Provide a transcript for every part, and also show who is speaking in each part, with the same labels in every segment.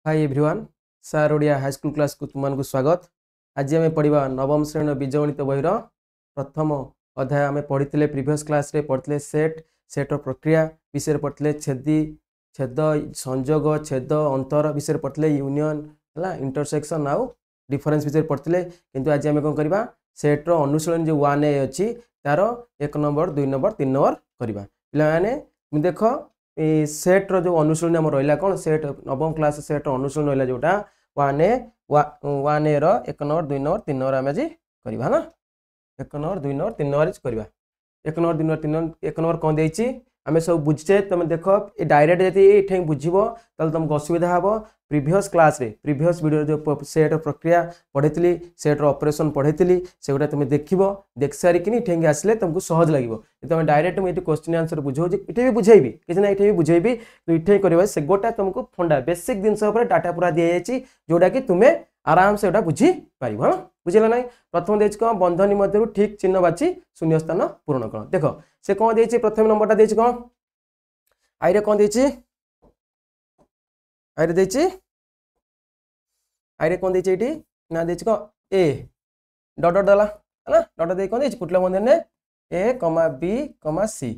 Speaker 1: Hi everyone सार Odia high school class को तुमको स्वागत। आज आम पढ़ा नवम श्रेणी बीजगणित बहीर प्रथम अध्याय आम पढ़ी प्रीवियस क्लास रे पढ़ते सेट्र प्रक्रिया विषय पढ़ते छेदी छेद संजोग छेद अंतर विषय पढ़ते यूनियन है इंटरसेक्शन आउ डिफरेन्स विषय पढ़ते किंतु आज आम कौन करवा सेट्र अनुशीलन जो 1A अच्छी तार 1 नंबर 2 नंबर 3 नंबर करवा पे देख सेट्र जो अनुशीलन आम रहा कौन सेट नवम क्लास सेट्र अनुशीलन रहा जोटा 1A रो 1 नंबर 2 नंबर 3 नंबर आम आज करवा ना 1 नंबर 2 नंबर 3 नंबर करवा 1 नंबर 2 नंबर 3 नंबर 1 नंबर कौन देती आम सब बुझे तुम देख डायरेक्ट जब ये बुझब तो तुमको असुविधा हे प्रीवियस क्लास रे प्रीवियस वीडियो जो सेट्र प्रक्रिया पढ़ी सेट्र ऑपरेशन पढ़ी से गुटा तुम देख सारिकी आसले तुमको सहज लगे तुम डायरेक्ट मुझे क्वेश्चन आंसर बुझाऊँ ये भी बुझेबी किसी ना ये भी बुझेबी तो ये कर से गोटा तुमको फंडा बेसिक जिनस डाटा पूरा दी जाए जोटा कि तुम्हें आराम से बुझी पार हाँ बुझेगा ना। प्रथम देखिए कौन बंधनी मध्य ठीक चिन्ह बाची शून्य स्थान पूरण कर देख से कौन दे प्रथम नंबरटा दे कौन आई कौन दे आई कौन दे ना दे कौन ए डट डट दला है ना डट दे कौन दे कुटला बंधन ए कमा बी कमा सी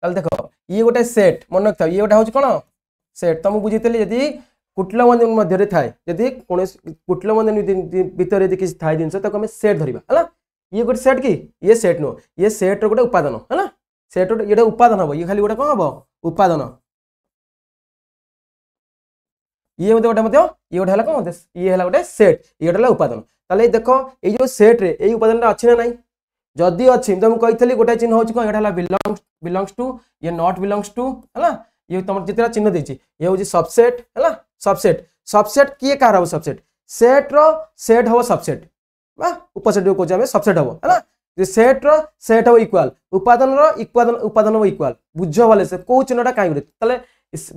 Speaker 1: ताल देख ये गोटे सेट मन रखा ये गोटे हूँ कौन सेट तुम बुझी यदि कुटला बंधन मध्य थाए जदि कौन कुटला बंधन भितर किसी थाए जिन आम सेट धरवा है ये गोटे सेट कि ये सेट नुह ये सेट्र गोटे उपादान है ना सेट्र ये उपादान हम ये खाली गोटे कौन हम उपादान ये गोटे ये गोटे कौन ये गोटे सेट ये गोटे उपादान ताले देख ये जो सेट्रे ये उपादान अच्छी ना नहीं जदि अच्छी तुम कही गोटे चिन्ह हूँ कौन ये बिलंग्स टू ये नॉट बिलंग्स टू है ये तुम जितना चिन्ह देती ये हूँ सबसेट है सबसेट सबसेट किए कार हम सबसेट सेट्र सेट हम सबसेट उपसेट जो कहे सबसेट हम है सेट्र सेट हम इक्वाल उपादान उपादान हम इक्वाल बुझ भले से कौ चिन्हटा कहीं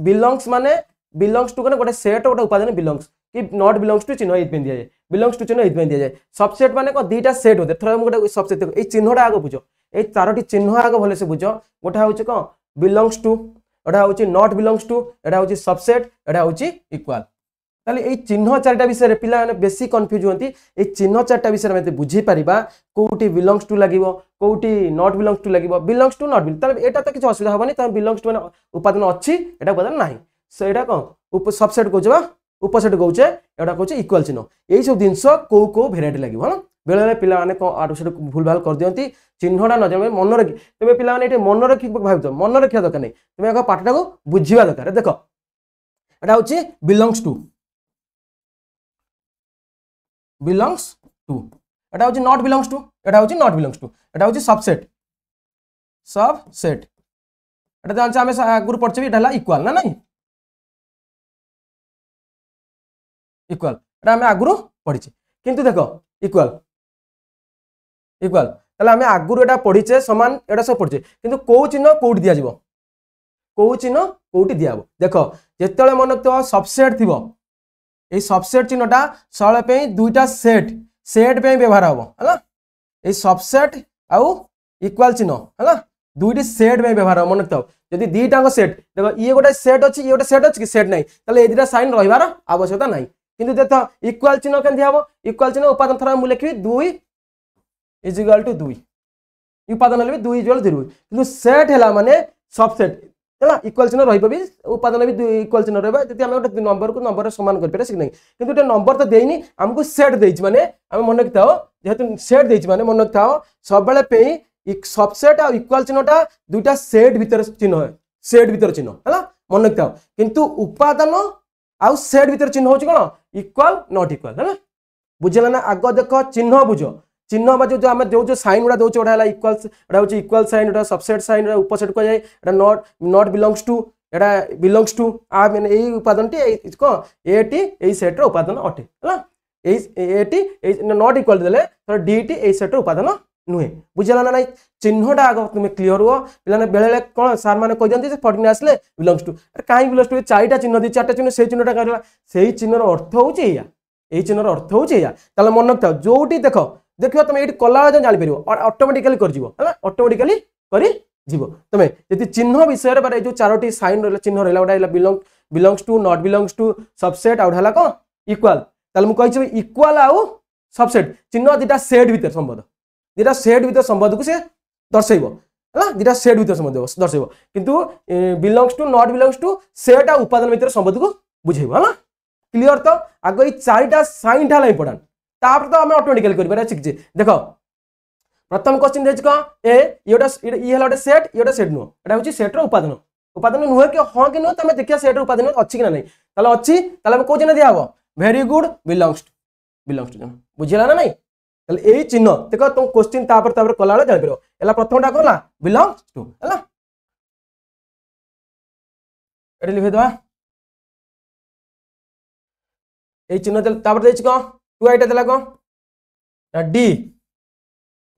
Speaker 1: बिलंग्स माने बिलंग्स टू गोटे सेट गोटे उपादान बिलंग्स कि नॉट बिलंग्स टू चिन्ह ये दि जाए बिलंग्स टू चिन्ह ये दि जाए सबसेट माने कौन दुईटा सेट होते थोड़ा गोटे सबसेट ये चिन्हटा आग बुझ ये 4टी चिन्ह आग भले से बुझ गोटे हूँ कौन बिलंग्स टू एटा हूँ नॉट बिलंग्स टू एटा हूँ सबसेट एटा हूँ इक्वाल ताले ये चिन्ह 4टा विषय पिला बेसी कन्फ्यूज होती ये चिन्ह 4टा विषय में बुझी पारिबा कोठी बिलंग्स टू लगिवो कोठी नॉट बिलंग्स टू लगिवो बिलंग्स टू नॉट बिल ताले एटा तो किछ असुविधा होबनी त बिलंग्स टू माने उपादान अछि एटा उपादान नाही सो एटा कोन सबसेट कहउछबा उपसेट कहउछे एटा कहउछे इक्वल चिन्ह एई सब जिंस को भेराइटी लगिवो हां बेले बेले पिला माने को आटो सेट भूल भाल कर दियंती चिन्हटा न जाने मन रखी तुम पिला माने मन रखी भाव मन रखा दरकार नहीं तुम एक पाठटा को बुझा दरकार देख एटा हूँ बिलंग्स टू एटा हूँ नॉट बिलंग्स टू एटा हूँ नॉट बिलंग्स टू एटा हूँ सबसेट सबसेट एटा जानछ आमे आगुर पढ़छे भी एटा इक्वल ना नहीं इक्वल एटा आमे आगुर पढ़िछे किंतु देखो इक्वल इक्वल ताले आमे आगुर एटा पढ़िछे समान एटा सब पढ़िछे किंतु को चिन्ह कोठी दिया जिवो को चिन्ह कोठी दिया देख जेतेले मन तो सबसेट थिबो ए सबसेट चिन्हटा सळे पे दुईटा सेट सेट पे व्यवहार हबो हला ए सबसेट आउ इक्वल चिन्ह हला दुईटी सेट में व्यवहार मन रखता जदि दुईटा सेट देखो ये गोटे सेट अच्छी ये गोटे सेट अच्छी कि सेट नहीं ताले ए दुईटा साइन रहिबार आवश्यकता नहीं किंतु देख इक्वल चिन्ह केन दिया इक्वल चिन्ह उपादान थरा मु लिखि 2 इज इक्वल टू 2 उपादान ले 2 इज इक्वल 0 किंतु सेट हैला माने सबसेट हैला इक्वल चिन्ह रहिबो भी उपादान भी इक्वल चिन्ह रहबा जति हम गोटे नंबर को नंबर समान कर पेरे सिक नहीं किंतु गोटे नंबर तो देइनी हमको सेट देइछ माने हम मन रखताओ जेहेतु सेट देइछ माने मन रखताओ सब बेले पे सबसेट आ इक्वल चिन्हटा दुईटा सेट भीतर चिन्ह है सेट भीतर चिन्ह हैला मन रखताओ किंतु उपादान आउ सेट भीतर चिन्ह होची कोन इक्वल नॉट इक्वल है बुझला ना आग देख चिन्ह बुझ चिन्ह बा जो आम जो साइन गुड़ा दौचे गोटा इक्वल एटा हूँ इक्वल साइन एटा सबसेट साइन उपसेट कह जाए एटा not not belongs to Etah बिलंग्स to आ माने एई उपादान टी कोन एटी एई सेट रो उपादान अटे हला एटी नॉट इक्वल देले तो डीटी एई सेट रो उपादान नुहे बुझला ना नहीं चिन्हटा आग तुम क्लीयर हो पे बेले कौन सार मैंने कही दिखते फटने आसले बिलंग्स टू कहीं बिलंग्स टू 4टा चिन्ह दी 4टा चिन्ह से चिन्हटा कह से चिन्हर अर्थ हूँ यही चिन्हर अर्थ हूँ या मन रखा जो देख देख तुम ये कला जापर ऑटोमेटिकली कर ऑटोमेटिकली कर तुम जी चिन्ह विषय जो 4टी साइन रहा चिन्ह रहा गोटे belong belongs to not belongs to subset आउ हला कोन इक्वल ताले मु कहि इक्वल आउ सबसेट चिन्ह दिटा सेट भीतर संबंध दिटा सेट भीतर संबंध को से दर्शैबो हला दिटा सेट भीतर संबंध दर्शैबो किंतु belongs to not belongs to set आ उपादान भीतर संबंध को बुझैबो हला क्लियर तो आगो ई चारिटा साइन ढाला इंपोर्टेंट तापर तो हम ऑटोमेटिकली करि पारे ठीक जे देखो प्रथम क्वेश्चन देछ को ए योटा ई हला ओटा सेट योटा सेट नो एटा होची सेट रो उपादान उपादान नुहे कि हां कि नो तमे देखिया सेट रो उपादान अछि कि ना नहीं ताले अछि ताले हम को चिन्ह दिया हबो वेरी गुड बिलोंग्स टू बुझिला ना नहीं ताले एई चिन्ह देखो तुम क्वेश्चन तापर कला जाय परबो एला प्रथमटा कोला बिलोंग्स टू हला एटा लिखि दवा एई चिन्ह तापर देछ को टू आइटा देला को डी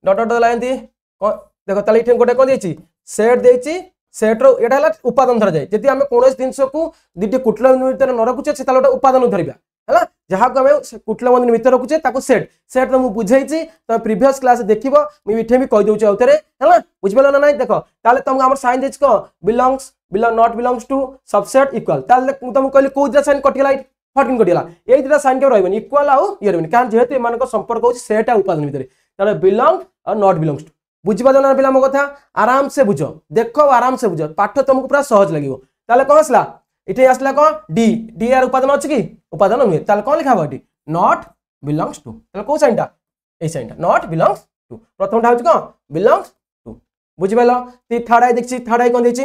Speaker 1: डॉट डॉट देला एंती देखो ताले इठे गोटे को देछि सेट देछि सेट रो एटा हला उपादान धरा जाय जति हमें कोनोस जिंस को दिटी कुटला भीतर न रखुचे से ताले उपादान धरिबा हला जहा को हमें कुटला मंदिर भीतर रखुचे ताको सेट सेट तो मु बुझाइछि तो प्रीवियस क्लास देखिबो मु इठे भी कहि दउछि औतरे हला बुझबेला ना नहीं देखो ताले तुम हमर साइन देछ को belongs not belongs to subset equal ताले तुम कहली को दिटा साइन कटिला 14 कटिला एई दिटा साइन के रहबनी इक्वल आउ ये रहबनी कारण जेहेतु ए मानको संपर्क होछि सेट आ उपादान भीतर ताले बिलोंग और नॉट बिलोंग्स टू बुझिबा जना पिला मो कथा आराम से बुझो देखो आराम से बुझो पाठ तुमको पूरा सहज लागिवो ताले कोन आसला इठे आसला कोन डी डी यार उपादान अछि कि उपादान नुहे ताले कोन लिखा बाटी नॉट बिलोंग्स टू ताले को साइनटा ए साइनटा नॉट बिलोंग्स टू प्रथमटा होछि कोन बिलोंग्स टू बुझिबालो ती थर्ड आई देखछि थर्ड आई कोन देछि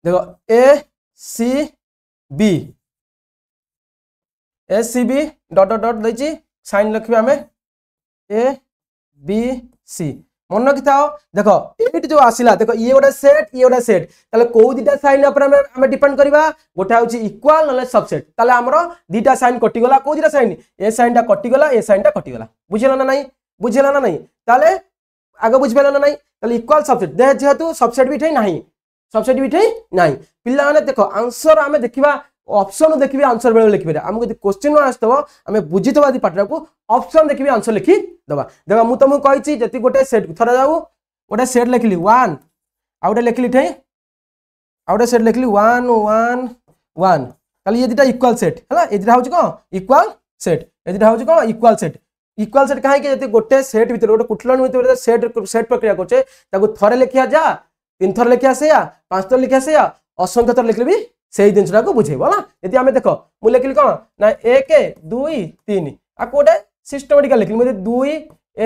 Speaker 1: देखो A C B dot dot dot देछि साइन लिखबे हमें ए बी सी मन रखिथाओ देखो एट जो आसिला देखो ये गोटे सेट ताले को दिटा साइन ऊपर हमें डिपेंड करबा गोटा होची इक्वल नले सबसेट ताले हमरो दिटा साइन कटि गला को दिटा साइन ए साइनटा कटि गला ए साइनटा कटि गला बुझिला ना नहीं ताले आगे बुझबेला ना नहीं ताले इक्वल सबसेट दे जेहेतु सबसेट भी ठई नाही पिल्ला माने देखो आंसर हमें देखिबा ऑप्शन देखिबे आंसर बेले लिखबे हमको यदि क्वेश्चन आस्तबो हमें बुझितबा दि पाठरा को ऑप्शन देखिबे आंसर लिखि दबा देखो मु तुमको कहिछि जति गोटे सेट थरा जाऊ गोटे सेट लिखली 1 आउटे लिखली ठई आउटे सेट लिखली 1 1 1 ताले ये दिटा इक्वल सेट हला ए दिटा होछि को इक्वल सेट ए दिटा होछि को इक्वल सेट काहे कि जति गोटे सेट भीतर गोटे कुटलन भीतर सेट प्रक्रिया करछे ताको थरे लिखिया जा तीन थर लिखिया से या पांच थर लिखिया से या असंख्य थर लिखले भी सेही जिनसटा को बुझेबो ना यदि हमें देखो मु लिखली कोन ना 1 2 3 आ कोडे सिस्टमैटिकली लिखली मु 2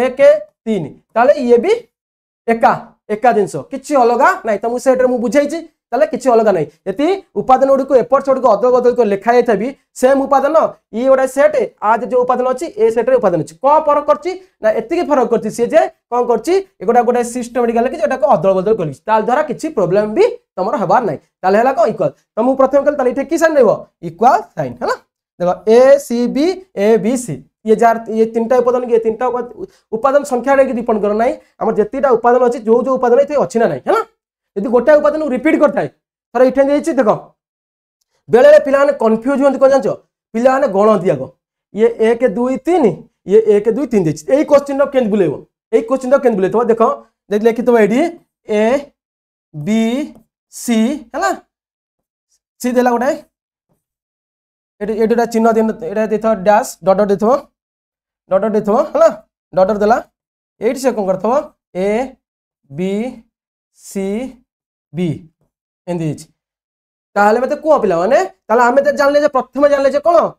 Speaker 1: 1 3 ताले ये भी एका जिंस किछि अलगा नाही त मु सेट रे मु बुझाइछि ताले किछि अलगा नाही यदि उपादान गुडी को एपट छोड को अदल बदल को लिखा जाय तबी सेम उपादान ई ओडा सेट आज जो उपादान अछि ए सेट रे उपादान अछि को फरक करछि ना एतिके फरक करछि से जे कोन करछि एगोडा गोडा सिस्टमैटिकली कि जेटा को अदल बदल करछि ताल द्वारा किछि प्रॉब्लम भी तमरो हबार नाही ताले हला को इक्वल त मु प्रथम कल ताले इठे की साइन देबो इक्वल साइन हला देखो ए बी सी ये तीनटा उपादान के तीनटा उपादान संख्या रे डिपेंड कर नाही हमर जतिटा उपादान अछि जो उपादान एते अछि ना नाही हला यदि गोटे उपादान रिपीट करथाय थर इठे देछि देखो बेले पिला ने कंफ्यूज होंत को जानछो पिला ने गण दिया गो ये 1 2 3 ये 1 2 3 देछि एई क्वेश्चन रो केन बुलेबो एई क्वेश्चन रो केन बुलेतो देखो देख लिखितो एडी ए बी सी हला सी देला गोटे एटा चिन्ह दिन एटा देथो डैश डॉट डॉट देथो हला डॉट डॉट देला एठी से कोन करथो ए बी सी बी एंदी ताले मते को पिला माने ताले हमें त जानले जे प्रथम जानले जे कोन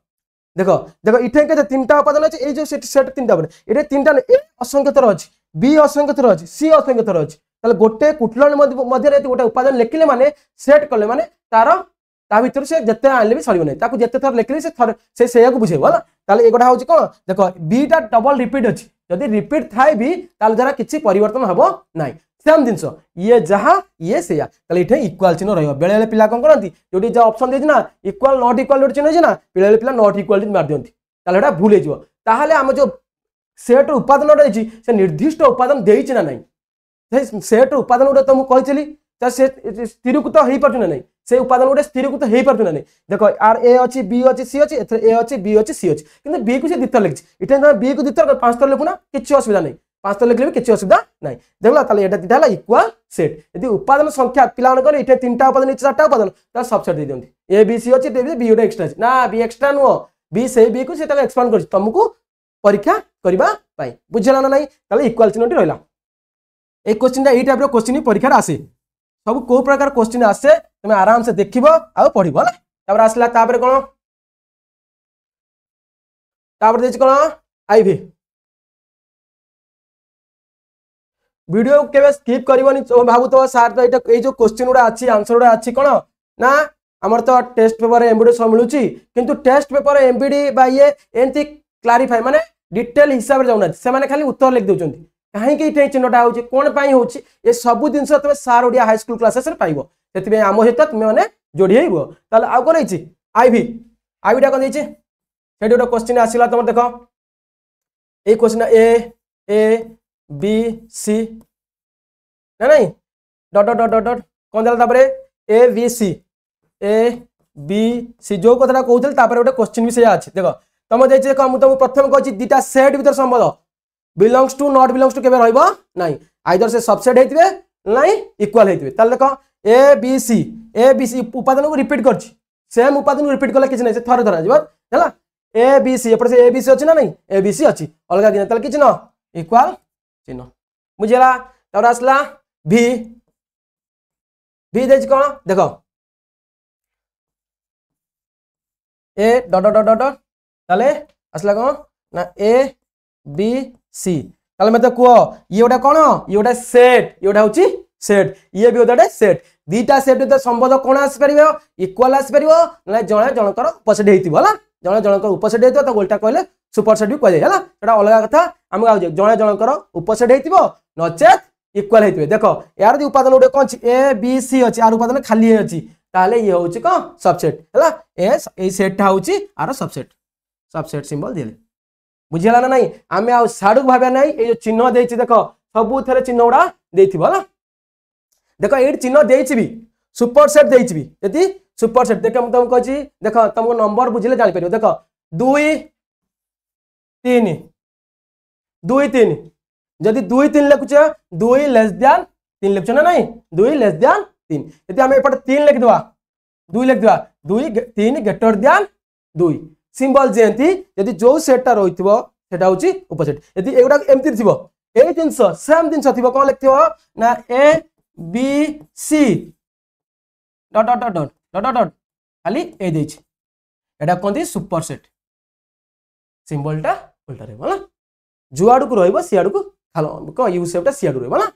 Speaker 1: देखो देखो इठे के तीनटा उपादान अछि ए जो सेट तीनटा बने एटे तीनटा ए असंख्य थर अछि बी असंख्य थर अछि सी असंख्य थर अछि ताले गोटे कुटलन मध्य रे गोटे उपादान लिखले माने सेट करले माने तार ता भीतर से जते आले भी सरिबो नै ताकू जते थर लिखले से थर से सेया को बुझेबो ना ताले एगोडा होछि कोन देखो बी टा डबल रिपीट अछि यदि रिपीट थाय भी ताले जरा किछि परिवर्तन हबो नै सेम जिंस ये जहा ये सेया ताले इठे इक्वल चिन्ह रहयो बेले बेले पिला कोन करंती जोडी जा ऑप्शन देछि ना इक्वल नॉट इक्वल जोडी चिन्ह छै ना पिला पिला नॉट इक्वल मार दियंती ताले एटा भूल हे जिवो ताहाले हम जो सेट उपादान रहछि से निर्दिष्ट उपादान देछि ना नै से सेट उपादान उडा त मु कहितली त से स्थिरीकृत हेई परछु ना नै से उपादान उडा स्थिरीकृत हेई परछु ना नै देखो आर ए अछि बी अछि सी अछि एथरे ए अछि बी अछि सी अछि किंतु बी को से दितर लिखछि इठे बी को दितर पांच तर लिखुना किछि असुविधा नै पांच तर लिखले भी किछि असुविधा নাই देखला ताले एटा दिटा हला इक्वल सेट यदि उपादान संख्या पिला मन करे इटे तीनटा उपादान इचे चारटा उपादान ता सबसेट दे दियंती ए बी सी अछि दे बी ओटा एक्स्ट्रा ना बी एक्स्ट्रा नो बी से बी को से ता एक्सपांड कर तुमको परीक्षा करबा पाई बुझला ना नहीं ताले इक्वल चिन्हटी रहला ए क्वेश्चन ए टाइप रो क्वेश्चन परीक्षा रे आसे सब को प्रकार क्वेश्चन आसे तुम आराम से देखिबो आ पढिबो हला तापर आसला तापर कोन तापर देछि कोन आईवी वीडियो केबे स्किप करबोनी भाबु तो सर तो एटा ए जो क्वेश्चन उडा अछि आंसर उडा अछि कोन ना हमर तो टेस्ट पेपर एमबीडी सब मिलुची किंतु टेस्ट पेपर एमबीडी बा ये एंती क्लैरिफाई माने डिटेल हिसाब रे जाउना से माने खाली उत्तर लिख दउचंती काहे के इटे चिन्हटा होची कोन पाई होची ए सब दिन से तमे सार ओडिया हाई स्कूल क्लासेस रे पाइबो सेति आम सहित तुम माने जोड़ी हेबो ताले आ कोन हिची आईवी आईवीटा कोन हिची सेठी ओटा क्वेश्चन आसिला तुम देखो ए क्वेश्चन ए बी सी ना नहीं डॉट डॉट डॉट डॉट कोन देला तापरे ए बी सी जो कथाटा कहउथल तापरे ओटा क्वेश्चन भी से अछि देखो तुम देछि देखो मु तुम प्रथम कहछि दिटा सेट भीतर संबंध belongs to not belongs to केबे रहइबो नाही आइदर से सबसेट हेतिबे नाही इक्वल हेतिबे ताले देखो ए बी सी उपादान को रिपीट करछि सेम उपादान को रिपीट करले किछ नै से थरे थरा जिवो हला ए बी सी एपर से ए बी सी अछि ना नहीं ए बी सी अछि अलगा कि ताले किछ न इक्वल चिन्ह बुझिला तब आसला भी देछि कोन देखो ए डॉट डॉट डॉट ताले आसला कोन ना ए बी सी ताले मते को ये ओटा कोन ये ओटा सेट ये ओटा होची सेट ये भी ओटा सेट दीटा सेट तो संबंध कोन आस परिबो इक्वल आस परिबो ना जणे जणकर उपसेट हेतिबो हला जणे जणकर उपसेट हेतिबो त उल्टा कहले सुपर सेट भी कहले हला एटा अलगा कथा हम गाउ जणे जणकर उपसेट हेतिबो नचेत इक्वल हेतिबे देखो यार उपादान उडे कोन छी ए बी सी अछि आर उपादान खाली अछि ताले ये होची को सबसेट हला ए सेट ता होची आर सबसेट सिंबल दिले बुझिला ना नहीं आमे आ साडू भाबे नहीं ए जो चिन्ह देछि देखो सबु थरे चिन्ह उडा देथिबो हला देखो एट चिन्ह देछि भी सुपर सेट देछि भी यदि सुपर सेट देखो तुम कहछि देखो तुमको नंबर बुझिले जानि परियो देखो 2 3 2 3 जदि 2 3 लिखुछ 2 लेस देन 3 लिखछ ना नहीं 2 लेस देन 3 यदि हम एपट 3 लिख दवा 2 लिख दवा 2 3 ग्रेटर देन 2 सिंबल जेंती यदि जो सेटटा रहितबो सेटा होची उपसेट यदि एगुडा एमति थिबो ए जिंस सेम जिंस थिबो कोन लिखथिबो ना A B C dot dot dot dot dot खाली ए देछि एटा कोनती सुपर सेट सिंबलटा उल्टा रे बोला जुआडू को रहइबो सियाडू को खालो को यू सेटटा सियाडू रे बोला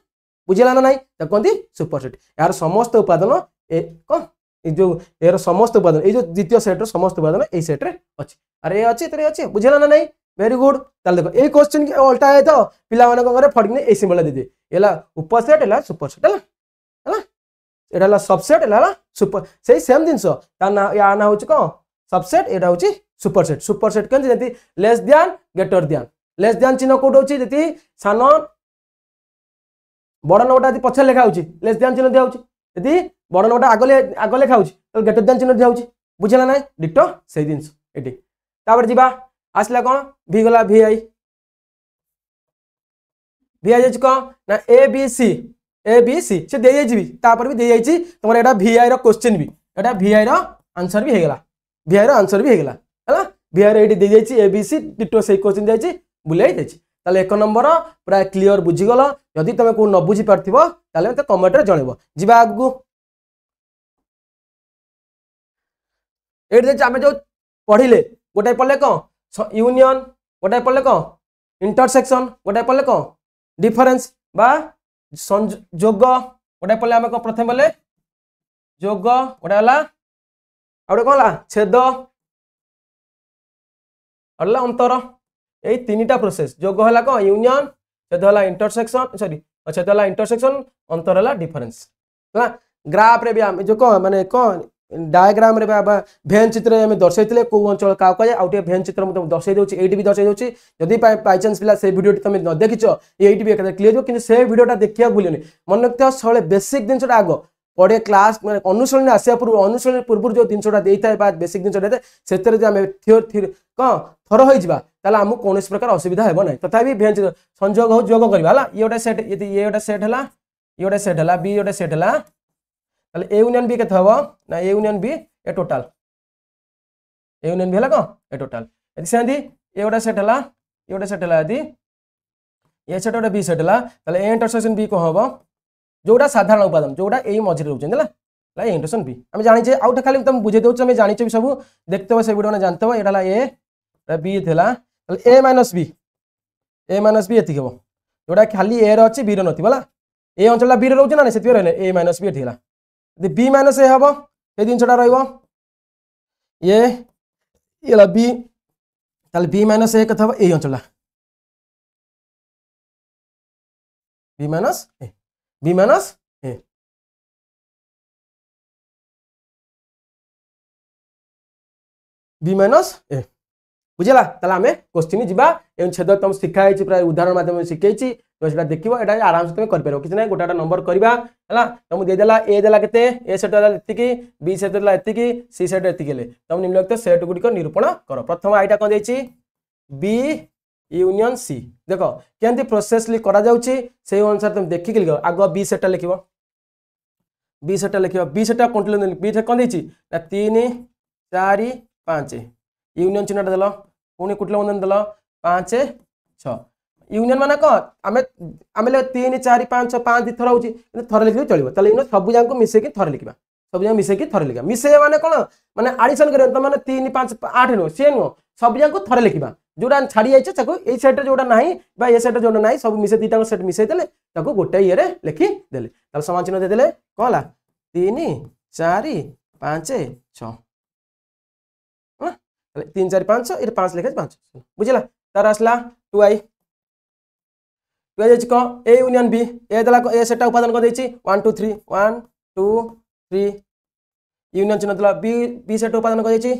Speaker 1: बुझिला ना नहीं त कोनती सुपर सेट यार समस्त उपादान ए को जो एरो समस्त उपादान ए जो द्वितीय सेट रो समस्त उपादान ए सेट रे अछि अरे अछि तरे अछि बुझिला ना नहीं वेरी गुड ताल देखो ए क्वेश्चन के उल्टा है तो पिला माने को करे फडकिने ए सिंबल दे दे एला उपसेट एला सुपर सेट हला एला सबसेट एला सुपर सेही सेम जिंस ता ना या ना होछि को सबसेट एटा होछि सुपर सेट केन जति less than greater than less than चिन्ह कोड होछि जति सानो बड़ नोटा जति पछे लेखा होछि लेस देन चिन्ह दिया होछि यदि बड़ नोटा आगले लेखा होछि तो ग्रेटर देन चिन्ह दिया होछि बुझला नै डिटो सेही जिंस एटी तापर जिबा आसला कोन भी गला भी आई जछ को ना ए बी सी से दे जाई भी तापर भी दे जाई तमर एटा भी आई रो क्वेश्चन भी एटा भी आई रो आंसर भी हेगला भी आई रो आंसर भी हेगला हला भी आई रो एटी दे जाई ए बी सी डिटो सेही क्वेश्चन दे जाई बुलाई देछि ताले एक नंबर पूरा क्लियर बुझी गलो यदि तमे को न बुझी परथिबो ताले मते कमेंट रे जणेबो जिबा आगु एट जे आमे जो पढिले गोटे पढले को यूनियन गोटे पढले को इंटरसेक्शन गोटे पढले को डिफरेंस बा जोग गोटे पढले आमे को प्रथम पढले जोग गोटे हला आउडे कोला छेद अल्ला अंतर ए तीनटा प्रोसेस जोग हला को यूनियन छेद हला इंटरसेक्शन सॉरी छेद हला इंटरसेक्शन अंतर हला डिफरेंस हला ग्राफ रे भी हम जो को माने को डायग्राम रे बा भेन चित्र में दर्शाइतले को अंचल का कहे आउटे भेन चित्र में दर्शाइ देउची एडी भी दर्शाइ देउची यदि बाय चांस पिला से वीडियो तमे न देखिचो एडी भी एकदा क्लियर हो किंतु से वीडियोटा देखिया भूलियोनी मन रखते सबले बेसिक दिनसटा आगो पढ़े क्लास माने अनुसरण आसिया पूर्व अनुसरण पूर्व जो जिनसटा देता है बेसिक जिनस देते से कौन थर हो आमको कौन प्रकार असुविधा हे ना तथापि संयोग हो जोग करवा ये गोटे सेट ये गोटे सेट है ये गोटे सेट है बी गोटे सेट है ए यूनियन बी केते हम ना ए यूनियन बी ए टोटाल ए यूनियन बी है कौन ए टोटाल यदि सेमती ए गोटे सेट है ये गोटे सेट है यदि ए सेट गोटे बी सेट है ए इंटरसेक्शन बी कौन हम जोड़ा साधारण उपादान जोड़ा यही मझे रोचना इंटरसेक्शन बी आम जाने आउट खाली तुम बुझे दे आम जाने भी सब देखते हो से वीडियो में जानते हो यहाँ ए बी थी ए माइनस बी ये हम जोड़ा खाली ए रही बी रही है ए अंचल बी रोचे ना से ए माइनस बी ये बी माइनस ए हम ये जिनसा ये बी बी माइनस ए कथ ए अंचल B minus A B minus A B minus A बुझेगा ताला आमे क्वेश्चन जीवा एवं छेद तुम शिखाई प्राय उदाहरण माध्यम शिखई तुम देखो ये आराम से तुम कर किसी ना गोटा नंबर करवा है तुमको देदेला ए देला केते ए सेट एतिकी बी सेट देला एतिकी सी सेट एतिकी तुम निम्नलिखित सेट गुड़िक निरूपण कर प्रथम आईटा कौन देछि बी यूनियन सी देख केमती प्रोसेसली करा जाउछि से अनुसार तुम देखिक लिख आग बी सेटा लिख बी सेटा लिख बी सेटा कौन बी कौन देछि 3 4 5 यूनियन चिन्हटा देल पुणी कुटल बंधन देल 5 6 यूनियन माने कौन आम 3 4 5 6 5 थर होची थर लिखे चलो ताले इन सब जाक मिसेक थर लिखा सब जाक मिसेक थर लिखा मिसे माने कौन माने आडिशन कर तो माने 3 5 8 नुह सी नुह सब जाक थर लिखा जोड़ा छाड़ी जाइए ये सेट जोड़ा ना ये सेट जोड़ा ना सब मिसे दीटा सेट मिसे देले गोटे ये लिखिदे समान चिन्ह देदेले कौन है 3 4 5 6 3 4 5 ये 5 लिखे 5 बुझला तार आसला 2i कौन ए यूनियन बी ए देला ए सेटा उपादान कर देछि 1 2 3 1 2 3 यूनियन चिन्ह देला बी बी सेट उपादान कर देछि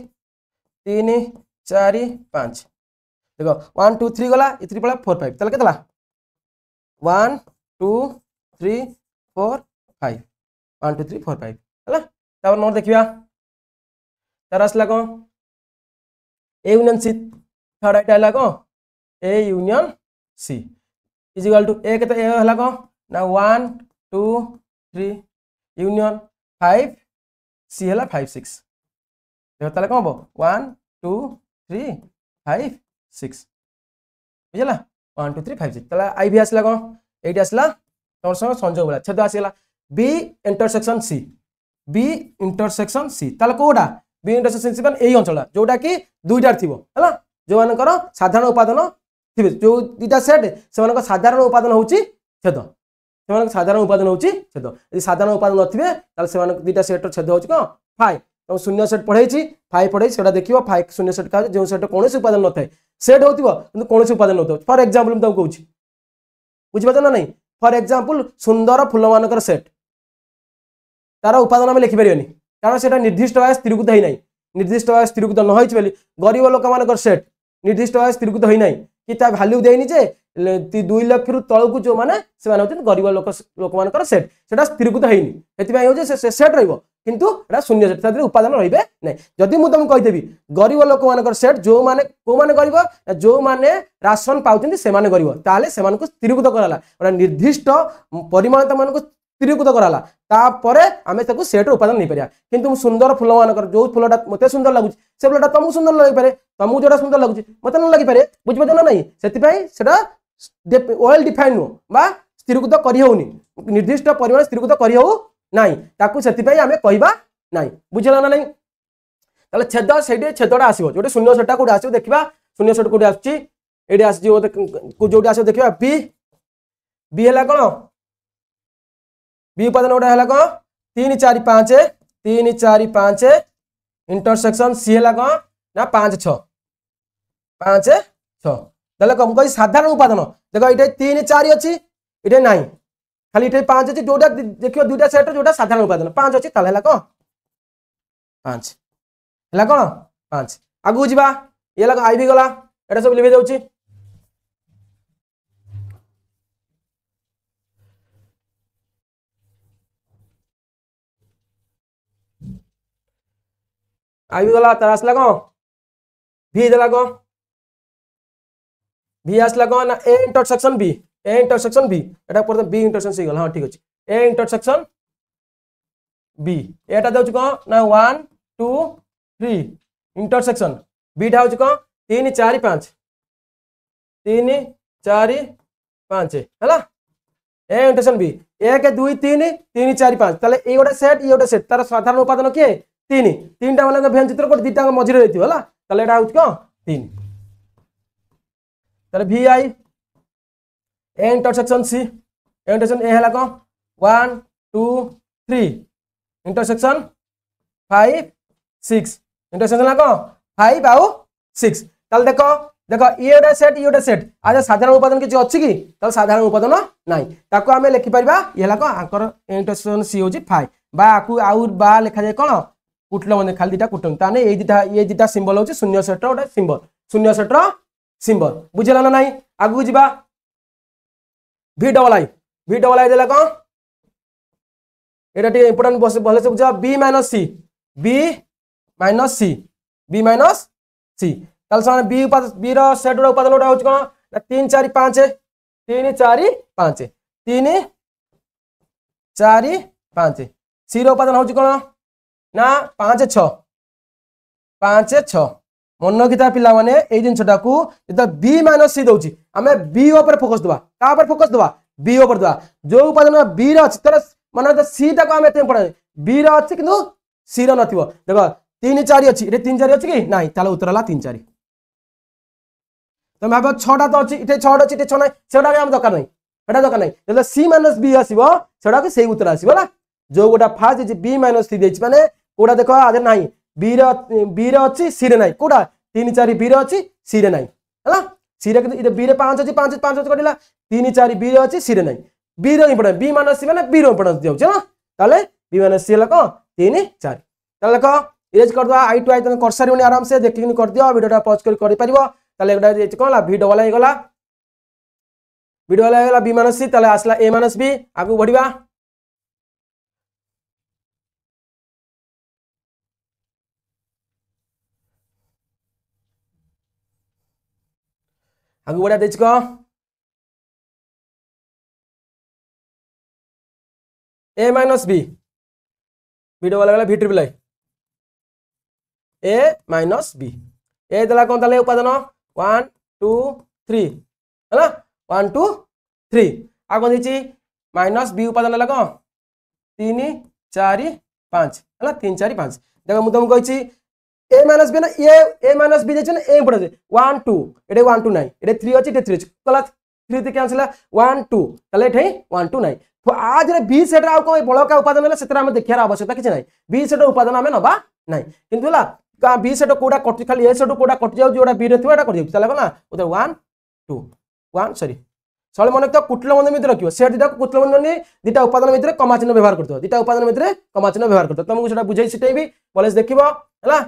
Speaker 1: 3 4 5 देखो 1 2 3 गला 3 पड़ा 4 5 तले केतला 1 2 3 4 5 1 2 3 4 5 हला तापर नोट देखिया तार आसला कौन ए यूनियन सी थर्ड आइटा हला कौन A union C is equal to A केते ए हला कौन ना 1 2 3 यूनियन 5 सी हला 5 6 देखो ताले कौन हो 1 2 3 5 6 बुझला 1 2 3 5 6 ताला आई भी आसला कौन एटी आसला तोर संग संयोग वाला छेद आसीला बी इंटरसेक्शन सी ताला कोडा बी इंटरसेक्शन सी एई अंचल जोटा कि दुईटा थिबो हला जो मानकर साधारण उपादान थिबे जो दुईटा सेट से मानकर साधारण उपादान होची छेद से मानकर साधारण उपादान होची छेद यदि साधारण उपादान नथिबे ताले से मानकर दुईटा सेट छेद होची कोन 5 तो शून्य सेट पढ़ाई 5 पढ़ाई से देखिए 5 शून्य सेट का जो सेट कौन उपादान न थाए सेट होती कौन उपादान न फॉर एग्जांपल मुझे कहूँ बुझीपार ना नहीं फॉर एग्जांपल सुंदर फूल मानकर सेट तार उपादान आम लिखिपर कारण से निर्दिष्ट भाव स्थिरीकृत होना निर्दिष्ट भाव स्थिरीकृत न होली गरीब लोक मान सेट निर्दिष्ट भाव स्थिरीकृत होना कि भैल्यू देनी जे 2 लाख रु तलू जो मैंने गरीब लोक मान सेट से स्थिरीकृत होनी से सेट रही किंतु एटा शून्य सेट उपादान रही ना जदि मुझे तुमको कहीदेवी गरीब लोक मान सेट जो मैंने कौ मैंने गरीब जो मैंने राशन पाँच से गरीब ताले से स्थिरीकृत कराला निर्दिष्ट परिमाण मान स्थिरीकृत कराला तापर आम सेट उपादान नहीं पारा किंतु सुंदर फूल मान जो फूलटा मत सुंदर लगुच से फूलटा तुमको सुंदर लगे पारे तुमको जो सुंदर लगुच मत न लगे पारे बुझीपार ना नहीं से वेल डिफाइन नुह स्थिरीकृत करनी निर्दिष्ट परिमाण स्थिरीकृत कर नाई ताकू से आम कहवा ना बुझेगा ना नहीं ताले छेद से छेदटा आसो जो शून्य सेटा कौट आस देखा शून्य सेट कौट आसोटी आस देखा बी बी है कौन बी उपादान गोटे है कौन 3 4 5 3 4 5 इंटरसेक्शन सी है कौन ना 5 6 5 6 ताले कम कही साधारण उपादान देखो ये 3 4 अच्छी ये ना खाली ये 5 अच्छी जोटा देखिए दुईटा सेट जोटा साधारण उपादान 5 अच्छी ताले कौन 5 है कौन 5 आगू जा ये आई भी गला ये सब लिखी जाऊँगी आई भी गला तार आसला कौन भी देला कौन भी आसला कौन ना ए इंटरसेक्शन बी एटा पर बी इंटरसेक्शन सी गला हां ठीक अछि ए इंटरसेक्शन बी एटा दउछ कौन ना 1 2 3 इंटरसेक्शन बी टा होछ कौन 3 4 5 3 4 5 हैला ए इंटरसेक्शन बी 1 2 3 3 4 5 ताले ए गोटे सेट तार साधारण उपादान के 3 तीनटा वाला भेन चित्र को दीटा मझिरे रहथियो हैला ताले एटा होछ कौन 3 ताले भी आई ए intersection C A intersection A हैला कौन 1 2 3 इंटरसेक्शन 5 6 इंटरसेक्शन ला कौन 5 आउ 6 ताले देखो देखो ये सेट आज साधारण उपादान किसी अच्छी कि साधारण उपादान नाई ताको आमे लिखि परिबा ये ला को आंकर इंटरसेक्शन सी होची 5 बा आकु आउ बा लिखा जाय कोन कुटल म्हणजे खाली दिटा कुटम ताने ये दिटा सिंबल होची शून्य सेट रो सिंबल शून्य सेट रो सिंबल बुझिला ना नाही आगु जिबा v डबल आई देला को एटा टे इंपोर्टेंट भले से बुझा b माइनस c ताल समान बी रो सेट रो उपादान उडा होच कोन 3 4 5 3 4 5 3 4 5 सी रो उपादान होच कोन ना 5 6 मन किता पिला माने ए जिनछटा को जदा बी माइनस सी दोची हमें बी ऊपर फोकस दवा का ऊपर फोकस दवा बी ऊपर दवा जो उपादान बी रो अछि तर माने तो सी टा को हमें एते पड़े बी रो अछि किंतु सी रो नथिबो देखो 3 4 अछि ए 3 4 अछि कि नाही ताले उत्तर हला 3 4 तुम भाव 6टा तो अछि इते 6 अछि इते 6 नै सेडा हम दरकार नै एटा दरकार नै जले सी माइनस बी आसीबो सेडा के सेही उत्तर आसीबो ना जो गोटा फास्ट जे बी माइनस सी देछि माने कोडा देखो आदे नाही बी रो अछि सी रे नाही कोडा 3 4 बी रो अछि सी रे नाही हला सी रे इते बी रे 5 अछि 5 5 कटिला 3 4 बी रो अछि सी रे नाही बी रो इंपोर्टेंट बी माइनस सी माने बी रो इंपोर्टेंस दियौ छ ना ताले बी माइनस सी लको 3 4 ताले देखो इरेज कर दवा आई टू आई तने कर सारिबनी आराम से देखिनि कर दियो वीडियोटा पॉज कर परिबो ताले एटा जे कोन ला v डबल आई गला b माइनस सी ताले आसला a माइनस b आगु बढ़िबा आगु बढ़ा देछ को a माइनस b डबल गला v triple I a minus b ए दला कोन ताले उपादान 1 2 3 हैला 1 2 3 आगो दिछि माइनस बी उपादान लगा 3 4 5 हैला 3 4 5 देखो मु तुम कहिछि ए माइनस बी ना ए माइनस बी जे ए पड़े 1 2 एटे 1 2 नाही एटे 3 अछि एटे 3 अछि कला 3 ते कैंसिल 1 2 ताले एठे 1 2 नाही तो आज रे बी सेट आ को बळका उपादान ले सेतरा हम देखियार आवश्यकता किछ नाही बी सेट उपादान हमें नबा नाही किंतु होला का बी सेट कोडा कट खाली ए सेट कोडा कट जाउ जोडा बी रे थवा एटा कर जाउ ताले ना उधर 1 2 1 सॉरी सळे मन तो कुटल बंध मित्र रखियो सेट दिटा कुटल बंध नि दिटा उपादान मित्र कमा चिन्ह व्यवहार करतो दिटा उपादान मित्र कमा चिन्ह व्यवहार करतो तुमको सेटा बुझाई सिटै भी कॉलेज देखिबो हला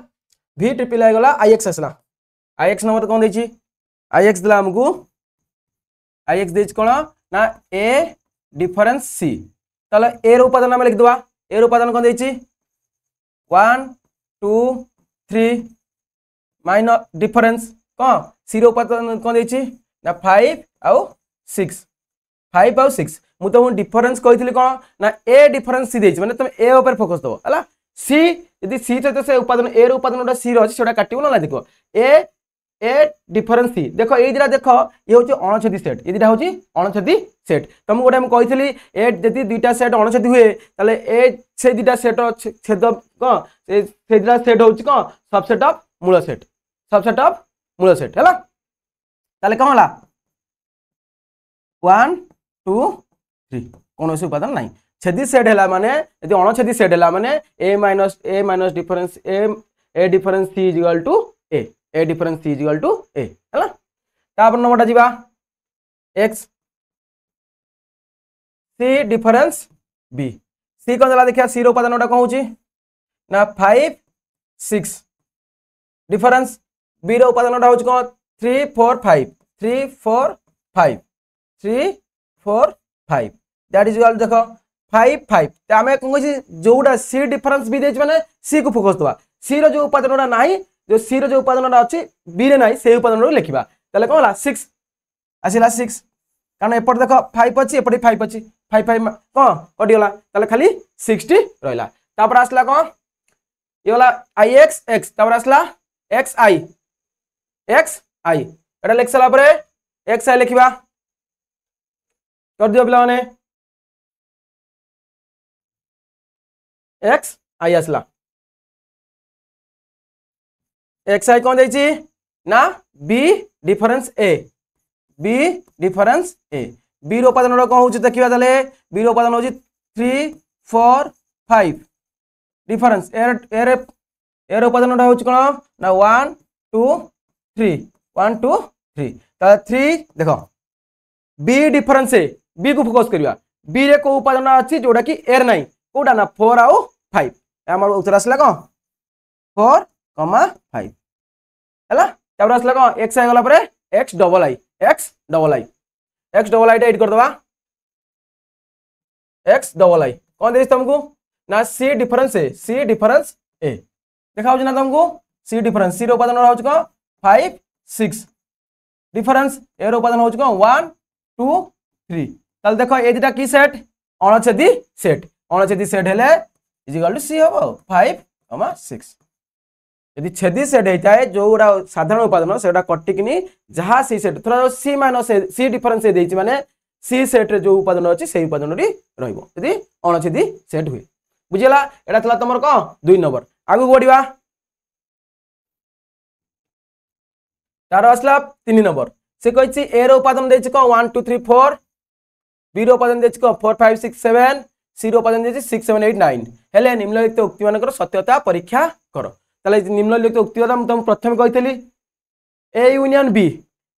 Speaker 1: v ट्रिपल आई गला ix असला ix नंबर कोन दैछि ix दिला हमकु ix दैछ कोन ना a डिफरेंस c ताले a रो उपादान हम लिख दवा a रो उपादान कोन दैछि 1 2 3 माइनस डिफरेंस कोन c रो उपादान कोन दैछि ना 5 आउ 6 5 आउ 6 मु तो डिफरेंस कहितली कोन ना a डिफरेंस c दैछि माने तुम a ऊपर फोकस दो हला c यदि c तो से उपादान a रो उपादान उडा c रो अछि सेटा काटिबो ना देखो a डिफरेंस c देखो ए दिरा देखो ये होची अणछेदी सेट ये दिरा होची अणछेदी सेट तुम गोटे हम कहितली ए यदि दुईटा सेट अणछेदी हुए ताले ए से दुईटा सेट छेद को से दिरा सेट होची को सबसेट ऑफ मूल सेट हैला ताले कोन होला 1 2 3 कोनोसी उपादान नाही छेदी सेट हैला माने यदि अणछेदी सेट हैला माने a minus difference a difference c equal to a difference c equal to a हैला तापर नंबरटा जीवा x c difference b c कोन दला देखिया c रो उपादान उडा कोन होची ना 5 6 डिफरेंस b रो उपादान उडा होची कोन 3 4 5 3 4 5 3 4 5 दैट इज इक्वल देखो 5 5 त हमें कोन होची जोडा c डिफरेंस b देछ माने c को फोकस दवा सी रो जो उपादानटा नाही जो सी रो जो उपादानटा अछि बी रे नाही से उपादान रो लिखिबा ताले कोन होला 6 आसिला 6 कारण एपट देख 5 अछि एपट 5 अछि 5 5 कोन कटि गला ताले खाली 60 रहला तापर आसला कोन ये वाला ix x तापर आसला xi xi एटा लिख सला परे xi लिखिबा कर दियो पिला माने xi आसला xi कोन देछि ना b difference a b difference a b रो उपादान रो कोन होछि देखिबा ताले b रो उपादान होछि 3 4 5 डिफरेंस एर उपादान होछि कोन ना 1 2 3 1 2 3 ता 3 देखो b डिफरेंस a b को फोकस करिया b रे को उपादान अछि जोडा कि एर नाही कोडा ना 4 आउ 5 हमर उत्तर आसला कोन 4 5 हैला तापर आसला कोन x आ गला परे x double i x double i टा एड कर दबा x डबल i कोन देछ तुमको ना c डिफरेंस a देखाउ ना तुमको c डिफरेंस c रो उपादान रहउछ को 5 6 डिफरेंस a रो उपादान होउछ को 1 2 3 ताल देखो ए दिटा की सेट अणछेदी सेट हेले इज इक्वल टू c हो 5 6 यदि छेदी सेट होता है जोड़ा साधारण उपादान सेटा कटिकनी जहाँ सी सेट थोड़ा सी माइनस सी डिफरेंस देछि माने सी सेट रे जो उपादान अछि सेही उपादान री रहइबो यदि अणछेदी सेट हुए बुझिला एटा थला तमर को 2 नंबर आगु बढ़िबा तार असला 3 नंबर से कहछि ए रो उपादान देछि को 1 2 3 4 बी रो उपादान देछि को 4 5 6 7 सी रो उपादान देछि 6 7 8 9 हेले निम्नलिखित उक्ति मानकर सत्यता परीक्षा करो ताले निम्नलिखित उक्ति तुम प्रथम कहितली A union B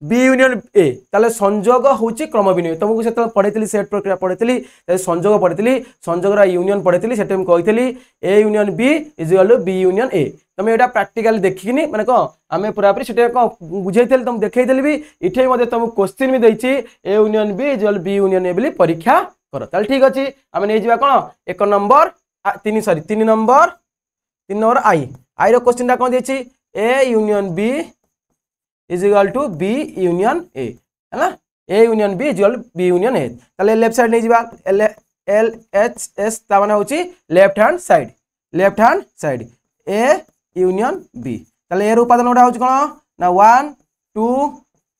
Speaker 1: union A ताले संयोग होची क्रम विनिमय तुमको से पढ़ेतली सेट प्रक्रिया पढ़ेतली संयोग पढ़ेतली संयोग रा यूनियन पढ़ेतली सेटे हम कहितली A union B is equal to B union A तुम एटा प्रैक्टिकली देखिनी माने को आमे पूरा पूरी सेटे को बुझेतली तुम देखैतली भी इठे मध्ये तुम क्वेश्चन भी दैछि A union B is equal B union A बोली परीक्षा करो ताले ठीक अछि आमे नै जिबा कोन 1 नंबर 3 नंबर आई रो क्वेश्चन टा कोन देछि A union B is equal to B union A हैला A union B is equal B union A ताले लेफ्ट साइड नै जिबा एल एच एस ता माने होछि left hand side A union B ताले ए रो उपादान ओडा होछि कोन ना 1 2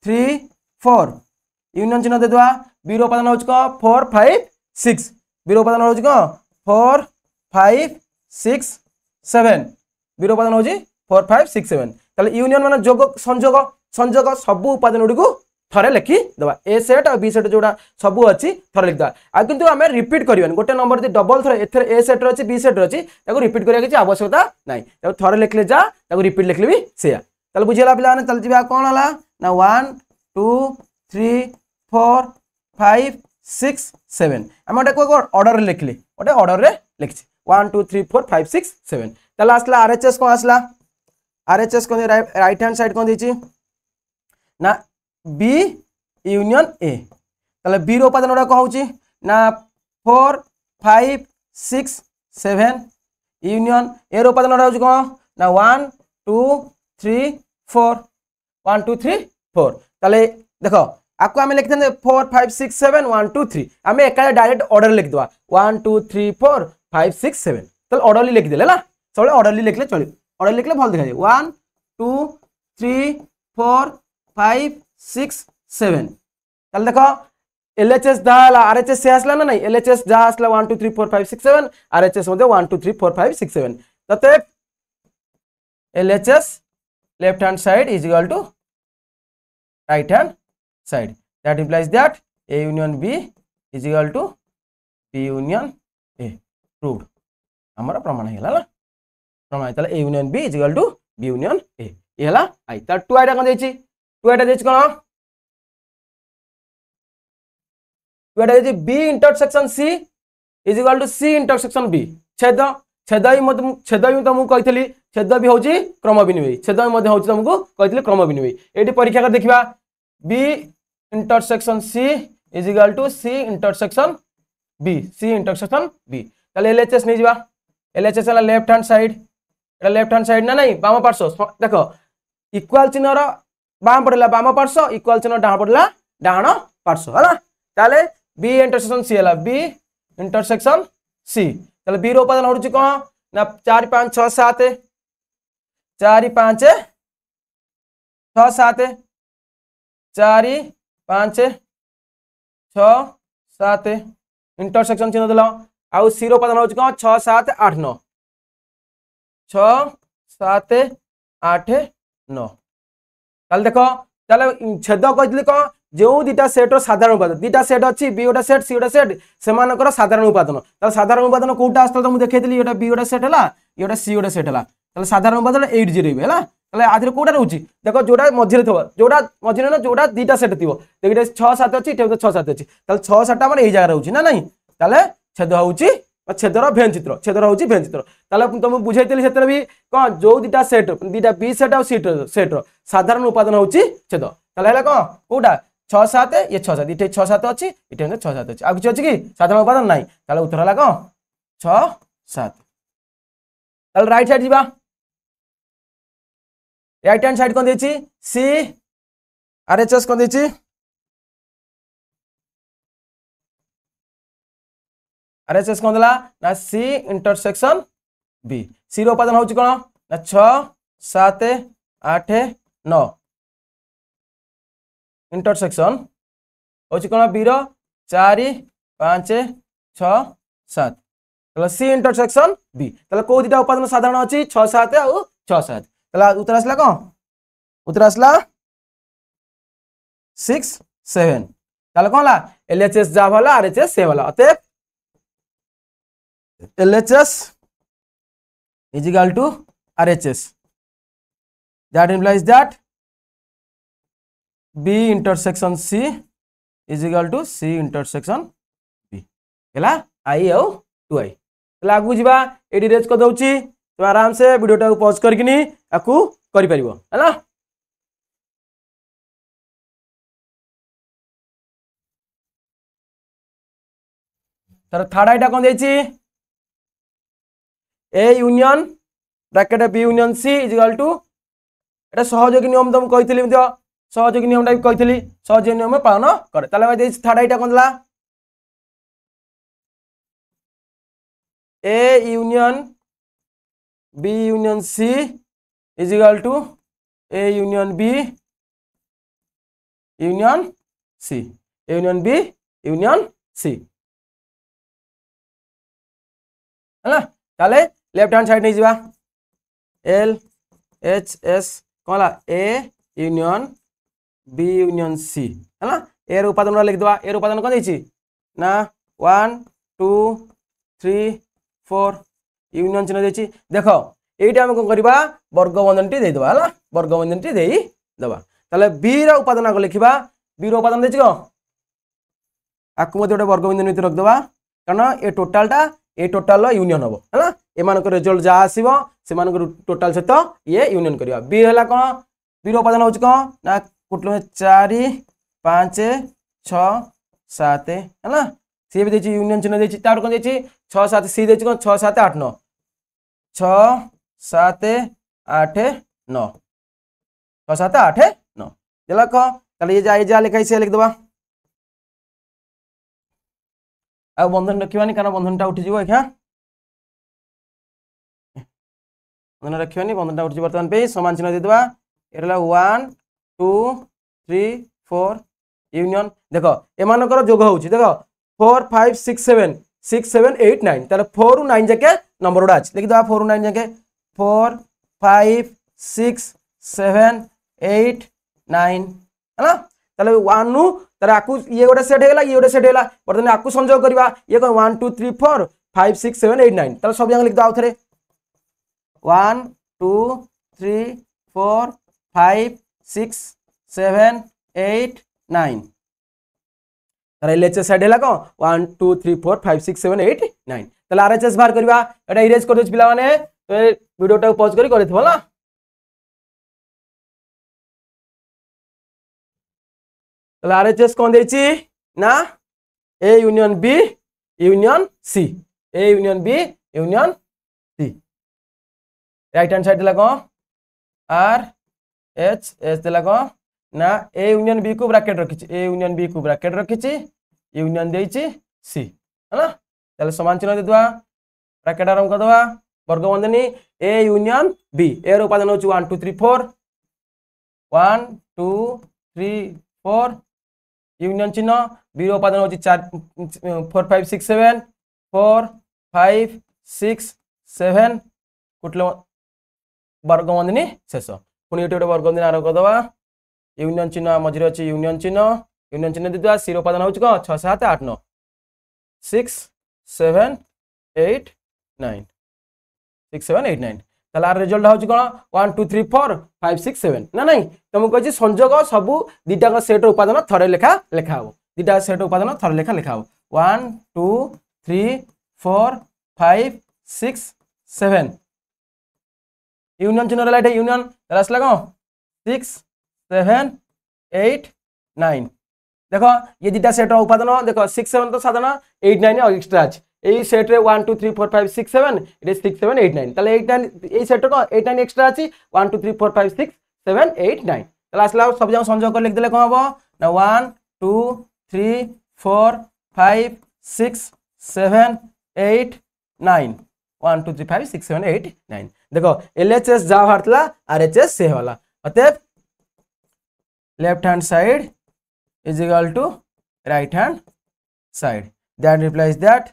Speaker 1: 3 4 यूनियन चिन्ह दे दवा बी रो उपादान होछि को 4 5 6 बी रो उपादान होछि को 4 5 6 7 बी रो उपादान होछि 4 5 6 7 ताले यूनियन माने संयोग सब उपादान गुडी को थरे लिखि दबा ए सेट और बी सेट जोडा सब अछि थरे लिख दबा आ किंतु हमें रिपीट करियन गोटे नंबर जे डबल थरे एथर ए सेट रो अछि बी सेट रो अछि ताको रिपीट करिया किछि आवश्यकता नाही ताको थरे लिखले जा ताको रिपीट लिखले भी सेया ताले बुझिला पिला ने ताले जिबा कोन हला ना 1 2 3 4 5 6 7 हम को ऑर्डर लिखले ओटे ऑर्डर रे लिखछि 1 2 3 4 5 6 7 ताले आसला आरएचएस को आसला आरएचएस को राइट हैंड साइड को देछि ना बी यूनियन ए ताले बी रो उपादान ओडा कहउछि ना 4 5 6 7 यूनियन ए रो उपादान ओडा होछि कोन ना 1 2 3 4 1 2 3 4 ताले देखो आपको हमें लिखते हैं 4 5 6 7 1 2 3 हमें एक डायरेक्ट ऑर्डर लिख दवा 1 2 3 4 5 6 7 तो ऑर्डरली लिख देले ना सब ऑर्डरली लिखले चली ऑर्डर लिखले भल देखा 1 2 3 4 5 6 7 ताले देखो एलएचएस दाला आरएचएस से आसला ना नहीं एलएचएस जा आसला 1 2 3 4 5 6 7 आरएचएस मध्ये 1 2 3 4 5 6 7 तते LHS left hand side is equal to right hand side that implies that A union B is equal to B union A proved हमारा प्रमाण है ना प्रमाण है A union B is equal to B union A ये हला आई तार 2 iota कोन देछि 2 आइटा देछि कोन 2 आइटा देछि B intersection C is equal to C intersection B छेद छेद तुमको कहितली छेद भी होची क्रम विनिमय छेद मध्ये होची तुमको कहितली क्रम विनिमय एटी परीक्षा कर देखिबा B intersection C is equal to C intersection B ताले LHS नै जिबा LHS वाला left hand side left hand side ना नहीं बाम पार्श्व देख इक्वाल चिन्हर बाम पड़ला बाम पार्श्व इक्वाल चिन्ह डाण पड़ला डाण पार्श्व है ताले बी इंटरसेक्शन सी है बी इंटरसेक्शन सी ताले बी रो उपादान होची कोन ना 4 5 6 7 4 5 6 7 4 5 6 7 इंटरसेक्शन चिन्ह देला आउ सी रो उपादान होची कोन 6 7 8 9 6 7 8 9 ताले देखो ताले छेद कहली कौन जो दुटा सेट्र साधारण उपादान दुटा सेट अच्छी बी गोटा सेट सी गोटा सेट से साधारण उपादान साधारण उपादान कौटा आसता मुझे देखी ये बी गोटा सेट है ये सी गोटा सेट है साधारण उपादान 8 0 है आधे कौटा रोचे देख जोड़ा मझे थो जोड़ा मझे ना जोड़ा दुटा सेट थी देखिए 6 7 अच्छी 6 7 अच्छी 6 7 आम यही जगह रोचे ना नहीं छेद होची छेदर भेन चित्र छेदर होची भेन चित्र तुम बुझे से भी कौन जो दुटा सेट दुटा बी सेट और सी सेट्र साधारण उपादान होची छेद कौन कौटा 6 7 ये 6 7 ये 6 7 अच्छी ये 6 7 अच्छी आगे अच्छी कि साधारण उपादान नहीं उत्तर है कौन 6 7 राइट साइड जीवा राइट हैंड साइड कौन देछि सी आरएचएस कौन देछि आरएचएस कौन देला ना सी इंटरसेक्शन बी सी रो उपादान होछि कोन ना 6 7 8 9 इंटरसेक्शन होछि कोन बी रो 4 5 6 7 तला सी इंटरसेक्शन बी तला को दिटा उपादान साधारण अछि 6 7 आ 6 7 तला उत्तर आसला कोन उत्तर आसला 6 7 तला कोन ला एलएचएस जा वाला आरएचएस से वाला अते LHS is equal to RHS. That implies that B intersection C is equal to C intersection B. ହେଲା I ଆଉ 2I. तला आगु जिबा एडी रेज कर दउची तो आराम से वीडियो टा पॉज करकिनी आकु करि परिबो हैला तर थर्ड आइटा कोन देछि A union bracket B union C is equal to एटा सहयोगी नियम तुम कहितली मध्य सहयोगी नियम टा कहितली सहयोगी नियम पालन करे ताले भाई देछि थर्ड आइटा कोन दला A union B union C is equal to A union B union C union B union C है ताले लेफ्ट हैंड साइड नहीं जीवा एल एच एस कौन A union B union C है ना ए उपादान लिख दवा ए उपादान कौन देछि ना 1 2 3 4 यूनियन चिन्ह देछि देखो एटा हम कोन करबा वर्ग बंधन टी दे दवा हला वर्ग बंधन टी देई दवा ताले बी रा उपादान को लिखिबा बी रो उपादान देछि को आकु मते ओटा वर्ग बंधन भितर रख दवा कारण ए टोटाल यूनियन हम है एमान रिजल्ट जहाँ आसो से टोटाल सहित ये यूनियन करवा बी है कौन बी उपादान हूँ कौन ना कुटल 4 5 6 7 है सी भी देखिए यूनियन चिन्ह देखिए तार कौन देखिए 6 7 सी देखिए कौन 6 7 8 9 6 7 8 9 6 7 8 9 देख कौन ये जा लिखाई से लिखदबा आ बंधन रखिबानी कारण बंधनटा उठी जीवो एखा बंधन रखिबानी बंधनटा उठी बर्तमान पे समान चिन्ह दे देबा एरला 1 2 3 4 यूनियन देखो एमानकर जोग होउची देखो 4 5 6 7 6 7 8 9 ताले 4 उ 9 जाके नंबर उडा अछि लिखि दबा 4 उ 9 जाके 4 5 6 7 8 9 हैना ताले 1 नु तारे आकु ये गोटे सेट हेला ये गोटे सेट हेला बर्तमान आकु संयोग करबा ये कोन 1 2 3 4 5 6 7 8 9 ताले सब जंग लिख दो आउथरे 1 2 3 4 5 6 7 8 9 तारे एलएचएस साइड हेला को 1 2 3 4 5 6 7 8 9 ताले आरएचएस बाहर करबा एटा इरेज कर दोछ पिला माने तो वीडियो टा पॉज करी करथिबो ना आरएचएस कौन देछि ना A union B union C A union B union C right hand side देला कौन आर एच एच देला कौन ना ए यूनियन बी को ब्रैकेट रखी ए यूनियन बी को ब्रैकेट रखी यूनियन देइछि सी है ना ताले समान चिन्ह देदवा ब्रैकेट आरंभ कर दवा वर्ग बंधनी ए यूनियन बी ए रो उपादान होची 1 2 3 4 1 2 3 4 यूनियन चिन्ह बी रो उपादान होची 4 4 5 6 7 4 5 6 7 कुटले वर्ग बंधनी शेष पुणी ये गोटे वर्ग बंधनी आरंभ कर दवा यूनियन चिन्ह मझिरे अच्छी यूनियन चिन्ह देदवा सी रो उपादान होची को 6 7 8 9 6 7 8 9 6 7 8 9 ताला रिजल्ट होची कोन 1 2 3 4 5 6 7 ना नहीं तुमको कहछि संयोग सब दीटा का सेट उपादान थरे लेखा हो दीटा सेट उपादान थरे लेखा हो 1 2 3 4 5 6 7 यूनियन चिन्ह रहला यूनियन ताला असला को 6 7 8 9 देखो ये दीटा सेट उपादान देखो 6 7 तो साधारण 8 9 एक्स्ट्रा अछि এই সেট রে 1 2 3 4 5 6 7 এটা 6 7 8 9 তাহলে 8 9 এই সেট কো 8 9 এক্সট্রা আছে 1 2 3 4 5 6 7 8 9 তাহলে আসলে সব জায়গা সংযোগ করে লিখ দিলে কোন হবে না 1 2 3 4 5 6 7 8 9 1 2 3 5 6 7 8 9 देखो एलएचएस जा बाहरला आरएचएस से वाला अतएव left hand side is equal to right hand side that implies that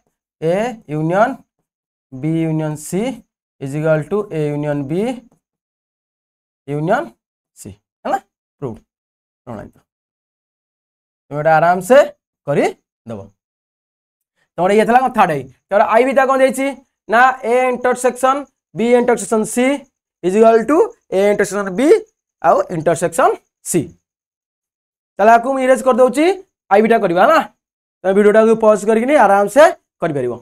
Speaker 1: A union B union C is equal to A union B union C है ना प्रूव प्रमाणित तुम एटा आराम से करी दबो तमरे ये थला थर्ड आई तोरा आई बीटा कोन देछि ना A intersection B intersection C is equal to A intersection B आउ इंटरसेक्शन C तला को इरेज कर दोछि आई बीटा करबा ना तो वीडियोटा को पॉज करके आराम से करि परिबो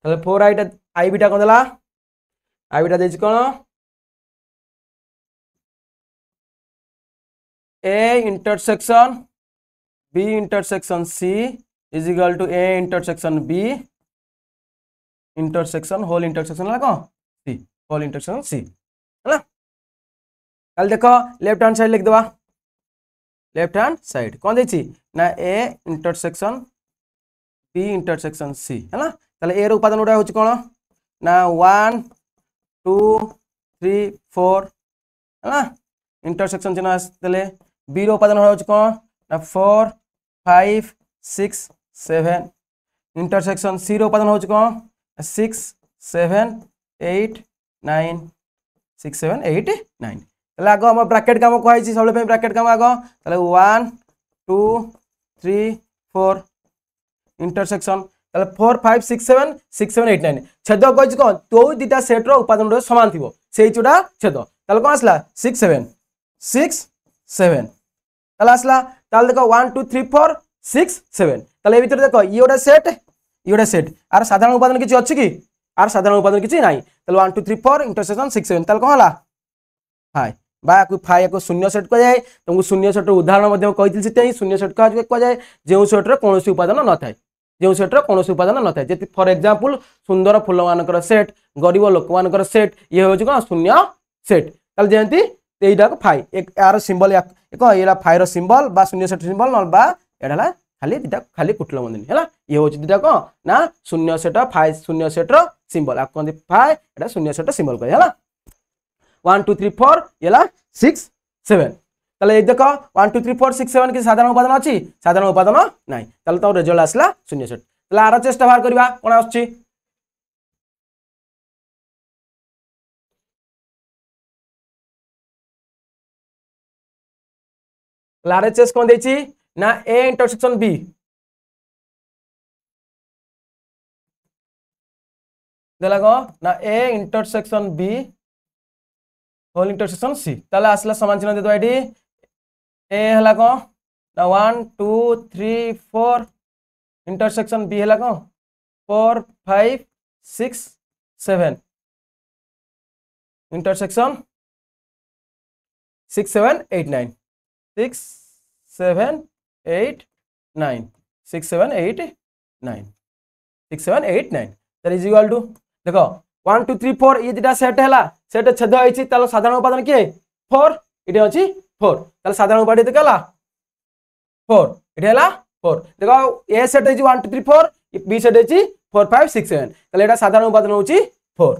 Speaker 1: ताले 4 आई बीटा कोन देला आई बीटा देछि कोन A intersection B intersection C is equal to A intersection B intersection whole intersection ला को C होल इंटरसेक्शन C है ना कल देखो लेफ्ट हैंड साइड लिख दवा लेफ्ट हैंड साइड कौन देछि ना A intersection B intersection C है ना ताले A रो उपादान उडा होछि कोन ना 1 2 3 4 है ना इंटरसेक्शन चिन्ह आसले B रो उपादान होछि कोन ना 4 5 6 7 इंटरसेक्शन C रो उपादान होछि कोन 6 7 8 9 6 7 8 9 ताले आगो हम ब्रैकेट काम कहै छी सबले पे ब्रैकेट काम आगो ताले 1 2 3 4 इंटरसेक्शन ताले 4 5 6 7 6 7 8 9 छेद कहै छी कोन तो दीटा सेट रो उपादान रो समान थिबो सेही चुडा छेद ताले कोन आसला 6 7 6 7 ताले आसला ताले देखो 1 2 3 4 6 7 ताले ए भीतर देखो ये ओडा सेट आर साधारण उपादान किछि अछि कि आर साधारण उपादान किछि नाही ताले 1 2 3 4 इंटरसेक्शन 6 7 ताले कोन हला हाय बा को फाय को शून्य सेट को जाए तुमको शून्य सेट उदाहरण मध्य कहिथिल सिते शून्य सेट को जाए जेउ सेट रे कोनोसी उपादान न थाए जेउ सेट रे कोनोसी उपादान न थाए जे फॉर एग्जांपल सुंदर फूल मानकर सेट गरीब लोक मानकर सेट ये होछि कोन शून्य सेट ताल जेंती एइडा को फाय एक यार सिंबल एक एला फाय रो सिंबल बा शून्य सेट सिंबल न बा एडाला खाली दिटा खाली कुटल मंदिनी हैला ये होछि दिटा को ना शून्य सेट फाय शून्य सेट रो सिंबल आ कोन फाय एडा शून्य सेट सिंबल को हैला 1 2 3 4 येला 6 7 ताले ए देखो 1 2 3 4 6 7 के साधारण उपादान अछि साधारण उपादान नाही ताले तो रिजल्ट आसला शून्य सेट ताले आर चेष्टा बाहर करबा कोन आछि आरएचएस कोन देछि ना A इंटरसेक्शन B देला को ना A intersection B whole intersection C ताले आसला समान चिन्ह दे दो आईडी A हला को ना 1 2 3 4 इंटरसेक्शन B हला को 4 5 6 7 intersection 6 7 8 9 6 7 8 9 6 7 8 9 6 7 8 9 that is equal to देखो 1 2 3 4 ये दुटा सेट हैला सेट छेद होइछि तालो साधारण उपादान के 4 इटे अछि 4 तालो साधारण उपादान के हला 4 इटे हला 4 देखो ए सेट होइछि 1 2 3 4 बी सेट होइछि 4 5 6 7 ताले एटा साधारण उपादान होइछि 4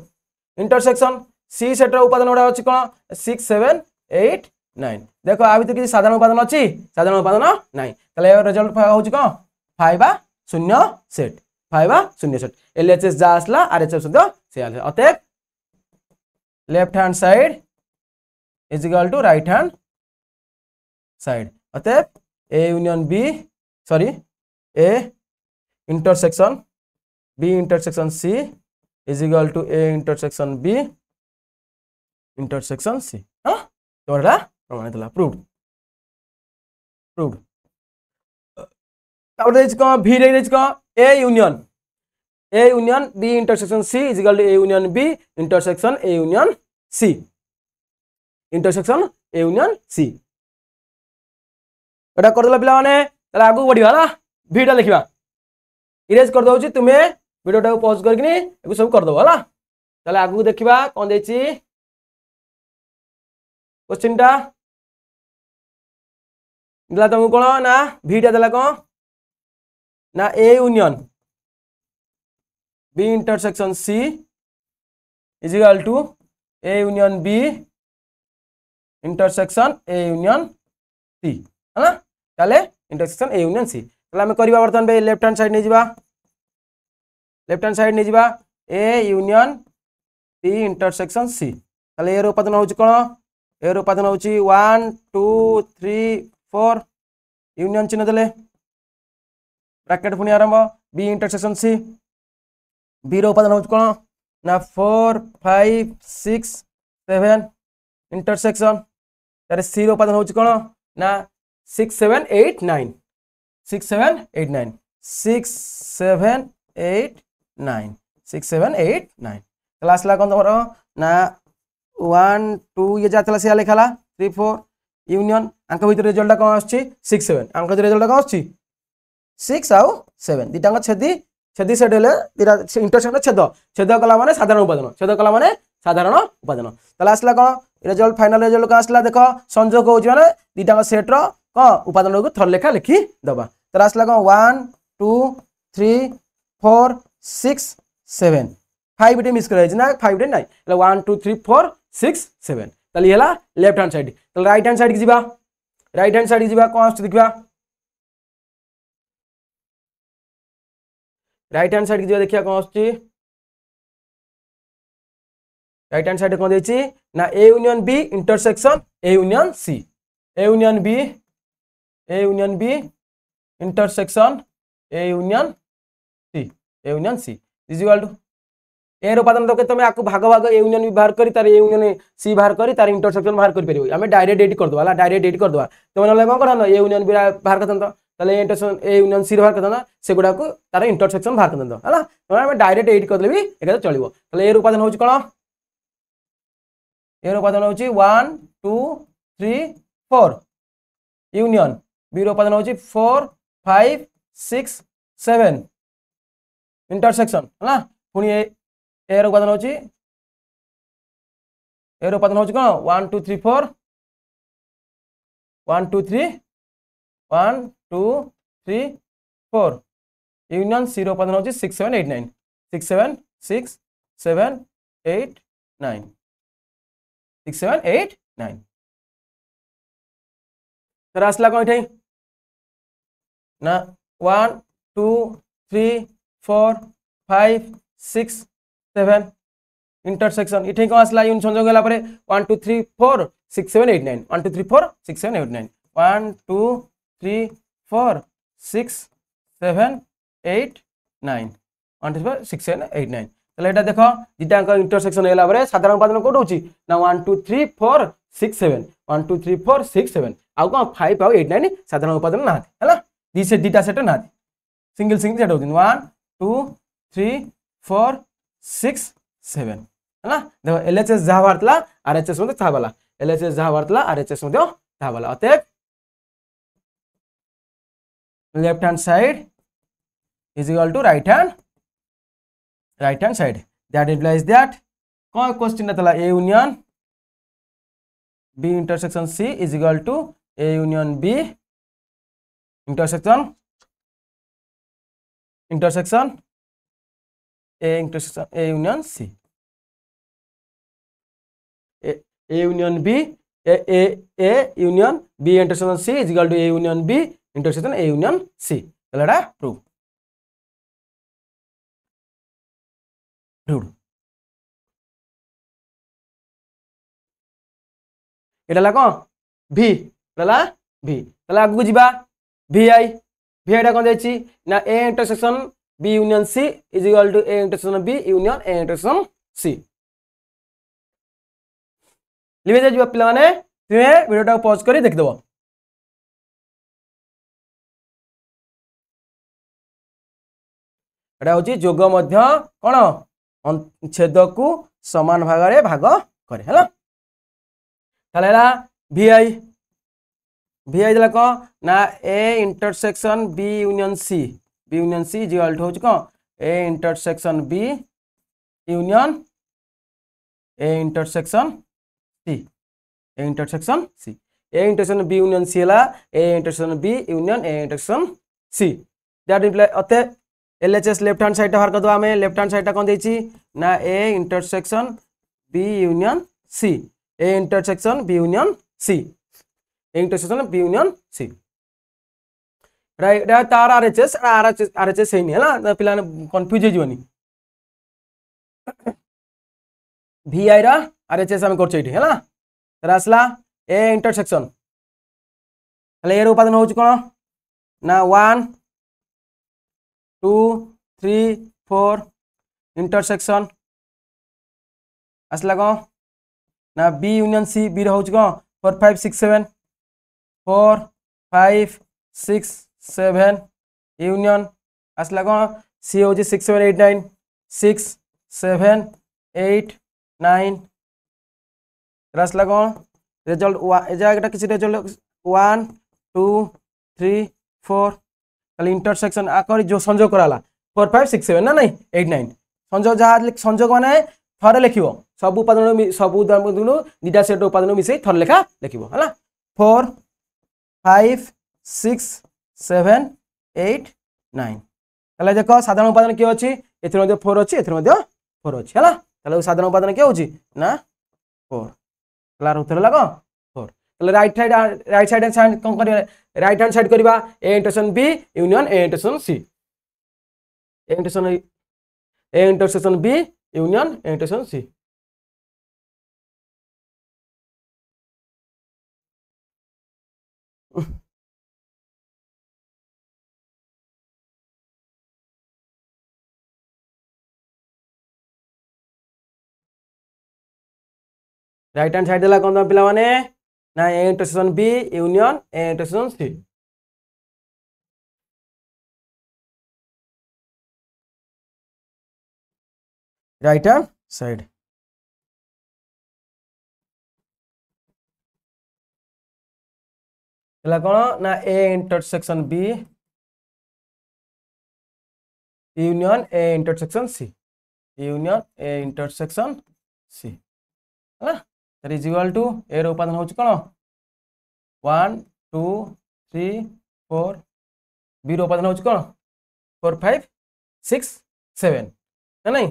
Speaker 1: इंटरसेक्शन सी सेट रो उपादान उडा अछि कोन 6 7 8 9 देखो आ भीतर कि साधारण उपादान अछि साधारण उपादान नाही ताले रिजल्ट होछि कोन 5 0 सेट 5 0 सेट एलएचएस जा आसला आरएचएस सुद्धा से आले अतएव left hand side is equal to right hand side अतएव A union B sorry A intersection B intersection C is equal to A intersection B intersection C हां तोरा प्रमाणित होला प्रूव्ड प्रूव्ड अब देज को भी देज को A union B intersection C is equal to A union B intersection A union C intersection A union C एटा कर देला पिला माने तला आगु बढ़िबा ना वीडियो लिखिबा इरेज कर दउची तुमे वीडियो टा पॉज करकिनी एगु सब कर दो हला तले आगु देखिबा कोन देची क्वेश्चन टा दिला तुमको कोन ना वीडियो देला कोन ना A union B intersection C is equal to A union B intersection A union C है ना ताले इंटरसेक्शन ए यूनियन सी ताले हम करबा वर्तमान बे लेफ्ट हैंड साइड नै जिबा लेफ्ट हैंड साइड नै जिबा A union B intersection C ताले ए रो उपादान होची कोन ए रो उपादान होची 1 2 3 4 यूनियन चिन्ह देले ब्रैकेट पुनी आरंभ बी इंटरसेक्शन सी बी रो उपादान होच कोन ना 4 5 6 7 इंटरसेक्शन तारे सी रो उपादान होच कोन ना 6 7 8 9 6 7 8 9 6 7 8 9 6 7 8 9 क्लास ला कोन तमरो ना 1 2 ये जातला से लिखाला 3 4 यूनियन अंक भीतर रिजल्ट कोन आछि 6 7 अंक भीतर रिजल्ट कोन आछि 6 आउ 7 दिटांग छेदी छेदी सेट हेले दिरा इंटरसेक्शन छेद कला माने साधारण उपादान तला आसला कोन रिजल्ट फाइनल रिजल्ट का आसला देखो संयोग होउछ माने दिटांग सेट रो को उपादान को थर लेखा लिखि दबा तला आसला कोन 1 2 3 4 6 7 5 टे मिस करे ना 5 टे नाही 1 2 3 4 6 7 तली हला लेफ्ट हैंड साइड तल राइट हैंड साइड जिबा राइट हैंड साइड जिबा कोन आछ देखबा राइट हैंड साइड की देखिया कौन आछि राइट हैंड साइड कौन देछि ना A union B intersection A union C A union B intersection A union C is equal to A रो उपादान तो तुम आकु भाग भाग ए यूनियन बी बाहर करी तार ए यूनियन सी बाहर करी तार इंटरसेक्शन बाहर करि परिबो हमें डायरेक्ट एडिट कर दवा डायरेक्ट एडिट कर दवा तुम नले कोन करन ए यूनियन बी बाहर करतन ताले इंटरसेक्शन ए यूनियन सी बाहर करतन से गुडा को तार इंटरसेक्शन बाहर करतन हला तो हमें डायरेक्ट एडिट कर देबी एका चलिबो ताले ए रो उपादान होची कोन ए रो उपादान होची 1 2 3 4 यूनियन बी रो उपादान होची 4 5 6 7 इंटरसेक्शन हला पुनी ए रो उपादान होची कोन 1 2 3 4 1 2 3 1 2 3 4 यूनियन सी रो उपादान होची 6 7 8 9 6 7 6 7 8 9 6 7 8 9 तर असला कोन इठै ना 1 2 3 4 5 6 7 इंटरसेक्शन इठै को असला यूनियन संयोग होला परे 1 2 3 4 6 7 8 9 1 2 3 4 6 7 8 9 1 2 3 4 6 7 8 9 1 2 4 6 7 8 9 तले एटा देखो दिटा का इंटरसेक्शन होला परे साधारण उपादान कोड होची ना 1 2 3 4 6 7 1 2 3 4 6 7 आउ को 5 आउ 8 9 साधारण उपादान ना हला दी से दिटा सेट ना सिंगल सेट होती 1 2 3 4 6 7 हला देखो एलएचएस जहा भारतला आरएचएस मध्ये था वाला एलएचएस जहा भारतला आरएचएस मध्ये था वाला अतएव left hand side is equal to right hand side. That implies that कौन क्वेश्चन था A union B intersection C is equal to A union B intersection A union C. A union B A union B intersection C is equal to A union B intersection A union C. তাহলে এটা prove. এটা লা কোন V লা V তাহলে আগু ଯିବା VI টা কোন যাইছি না A intersection B union C is equal to A intersection B union A intersection C. লিখে যাইবা পিলা মানে তুমি ভিডিওটা পজ কৰি দেখি দেব এটা হচ্ছে যোগ মধ্য কোন ছেদকু সমান ভাগরে ভাগ করে হলা তাহলে এলা VI দিলা কোন না A intersection B union C is equal to হচ্ছে কোন A intersection B union A intersection C A intersection B union C ला A intersection B union A intersection C. That implies अते LHS लेफ्ट हैंड साइड बाहर कर दो हमें left hand side कौन देची ना A intersection B union C A intersection B union C A intersection B union C right दा तार RHS सही नहीं है ना पिला ने कंफ्यूज हो जीवनी VI रा RHS हम करछ एठी है ना रासला A intersection তাহলে এর উপাদান হচ্ছে কোন না 1 2 3 4 intersection আসলা কোন না B union C B র হচ্ছে কোন 4 5 6 7 4 5 6 7 union আসলা কোন C হচ্ছে 6 7 8 9 6 7 8 9 রাসলা কোন রেজাল্ট এই জায়গাটা কিছু রেজাল্ট 1 2 3 4 তাহলে ইন্টারসেকশন আকরি जो সংযোগ কৰালা 4 5 6 7 না নাই 8 9 সংযোগ যা সংযোগ মানে থরে লিখিব সব উপাদান দুটা সেট উপাদান মিশাই থরে লেখা লিখিব হলা 4 5 6 7 8 9 তাহলে দেখো সাধারণ উপাদান কি আছে এর মধ্যে 4 আছে এর মধ্যে 4 আছে হলা তাহলে সাধারণ উপাদান কি হচ্ছে না 4 তাহলে উত্তর লাগো 4 তাহলে রাইট সাইড কোন করি রাইট হ্যান্ড সাইড করিবা A intersection B union A intersection C A intersection B union A intersection C right hand side देला कोन पिला माने ना A intersection B union A intersection C right hand side देला कोन ना A intersection B union A intersection C union A intersection C है that is equal to A रो उपादान होछ कोन 1 2 3 4 B रो उपादान होछ कोन 4 5 6 7 है नहीं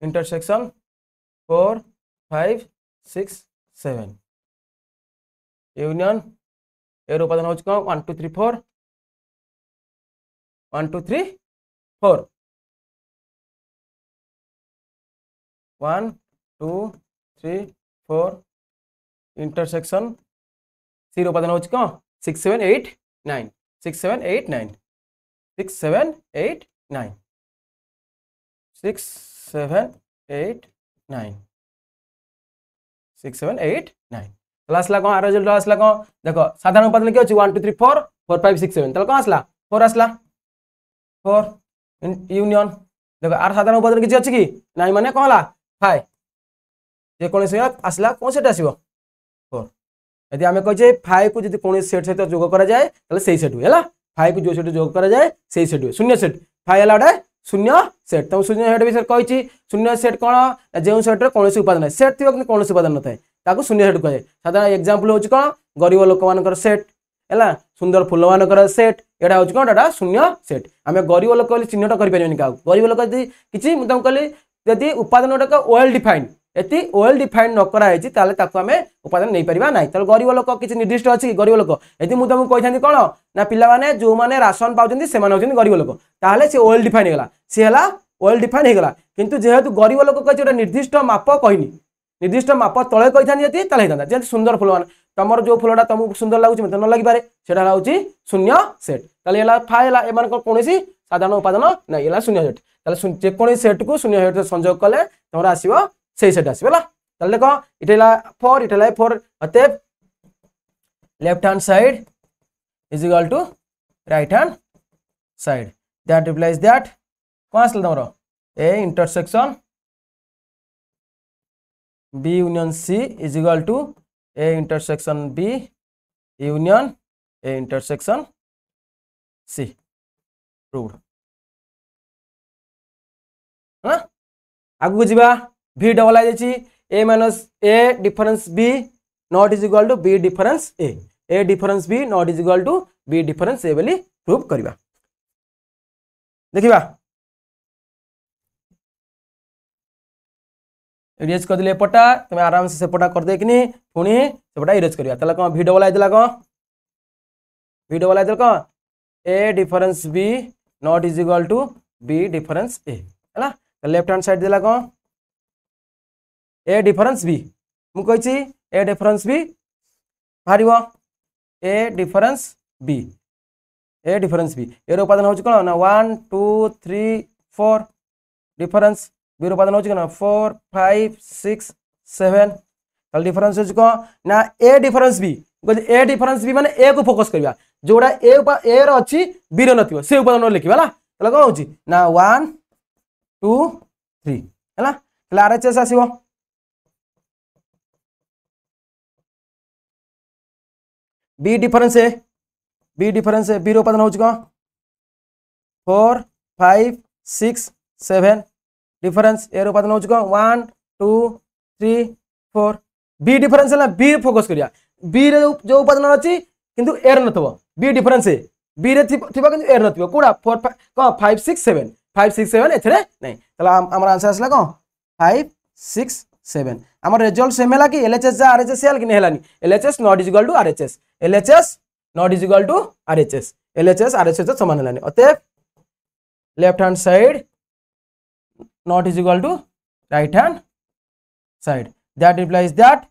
Speaker 1: इंटरसेक्शन 4 5 6 7 यूनियन A रो उपादान होछ कोन 1 2 3 4 1 2 3 4 1 2 3 4 इंटरसेक्शन C रो उपादान होछ कोन 6 7 8 9 6 7 8 9 6 7 8 9 6 7 8 9 6 7 8 9 क्लास ला कोन आ रिजल्ट आसला कोन देखो साधारण उपादान के अछि 1 2 3 4 4 5 6 7 तले कोन आसला 4 आसला 4 यूनियन देखो आर साधारण उपादान किछि अछि कि नाही माने कोनला 5 जे कोन से आसला कोन सेट आसीबो 4 यदि हमें कहे 5 को यदि कोन सेट सहित जोग करा जाए तले सेही सेट हुए हला 5 को जो सेट जोग करा जाए सेही सेट हुए शून्य सेट फाइव है शून्य सेट तुम शून्य सेट विषय कही शून्य सेट कौन जो सेट्रे कौन उपादान है सेट थी कौन उपादान न था शून्य सेट कहे साधारण एग्जांपल होची कौन गरीब लोक मान सेट है सुंदर फूल मान सेट एटा हूँ कौन एटा शून्य सेट आम गरीब लोक चिन्हट कर गरीब लोक किसी मुझे कहली यदि उपादान गुड़ाक वेल डिफाइंड ये वेल डिफाइंड न कराई आम उपादान नहीं पारा ना तो गरीब लोक किसी निर्दिष्ट अच्छी गरीब लोक यदि मुझे तुमको कही कौन ना पिलाने जो मैंने राशन पाँच से गरीब लोक ताहले सी वेल डिफाइंड होगा सी है वेल डिफाइंड होगा किंतु जेहेतु गरीब लोक कही गोटे निर्दिष्ट माप कहनी निर्दिष्ट माप तले कही था जैसे सुंदर फूल मान तुम जो फूलटा तुमको सुंदर लगुच मतलब न लगे सेटा हूँ शून्य सेट ताले फाइव एम कौन साधारण उपादान नहीं है शून्य सेट ताले जेको सेट को शून्य सेट संयोग कले तुम आसो से सेट आसला देख इटा 4 इटा 4 अतएव left hand side is equal to right hand side that implies that कौन आसला तुम A intersection B union C is equal to A intersection B union A intersection C proved हाँ आगु जीवा v double I A minus A difference b not is equal to b difference a difference b not is equal to b difference a बोली prove करबा देखिबा erase कर दिले एपटा तुम आराम से सेपटा कर दे किनी पुणी सेपटा इरेज करबा तले कोन v डबल आई देला कोन v डबल आई देला कोन a difference b not is equal to b difference a हैला लेफ्ट हैंड साइड देला कोन ए डिफरेंस बी मु कही ए डिफरेंस बी बाहर ए डिफरेंस बी ए उपादान हूँ कौन ना 1 2 3 4 डिफरेंस बी उपादान हूँ कौन 4 5 6 7 डिफरेंस हूँ कौन ना A difference B A difference B माने ए को फोकस करवा जोड़ा ए अच्छी बी रो से उपादान लिखा है कौन हो ना 1 2 3 है आरएचएस आसो बी डिफरेंस है बी उपादान हूँ कौन 4 5 6 7 डिफरेंस ए उपादान हूँ कौन 1 2 3 4 बी डिफरेंस है बी फोकस करिया बी रे जो उपादान अच्छी किंतु एर नथबो बी डिफरेंस है बी रे थिबा किंतु एर नथबो कोडा 4 कौन 5 6 7 5 6 7 एथरे नहीं तला हमर आंसर आसला कौन 5 6 7 हमर रिजल्ट सेम हैला कि एलएचएस जा आरएचएस हैला कि नहीं हैलानी LHS not is equal to RHS LHS not is equal to RHS LHS RHS तो समान हैलानी अतएव left hand side not is equal to right hand side that implies that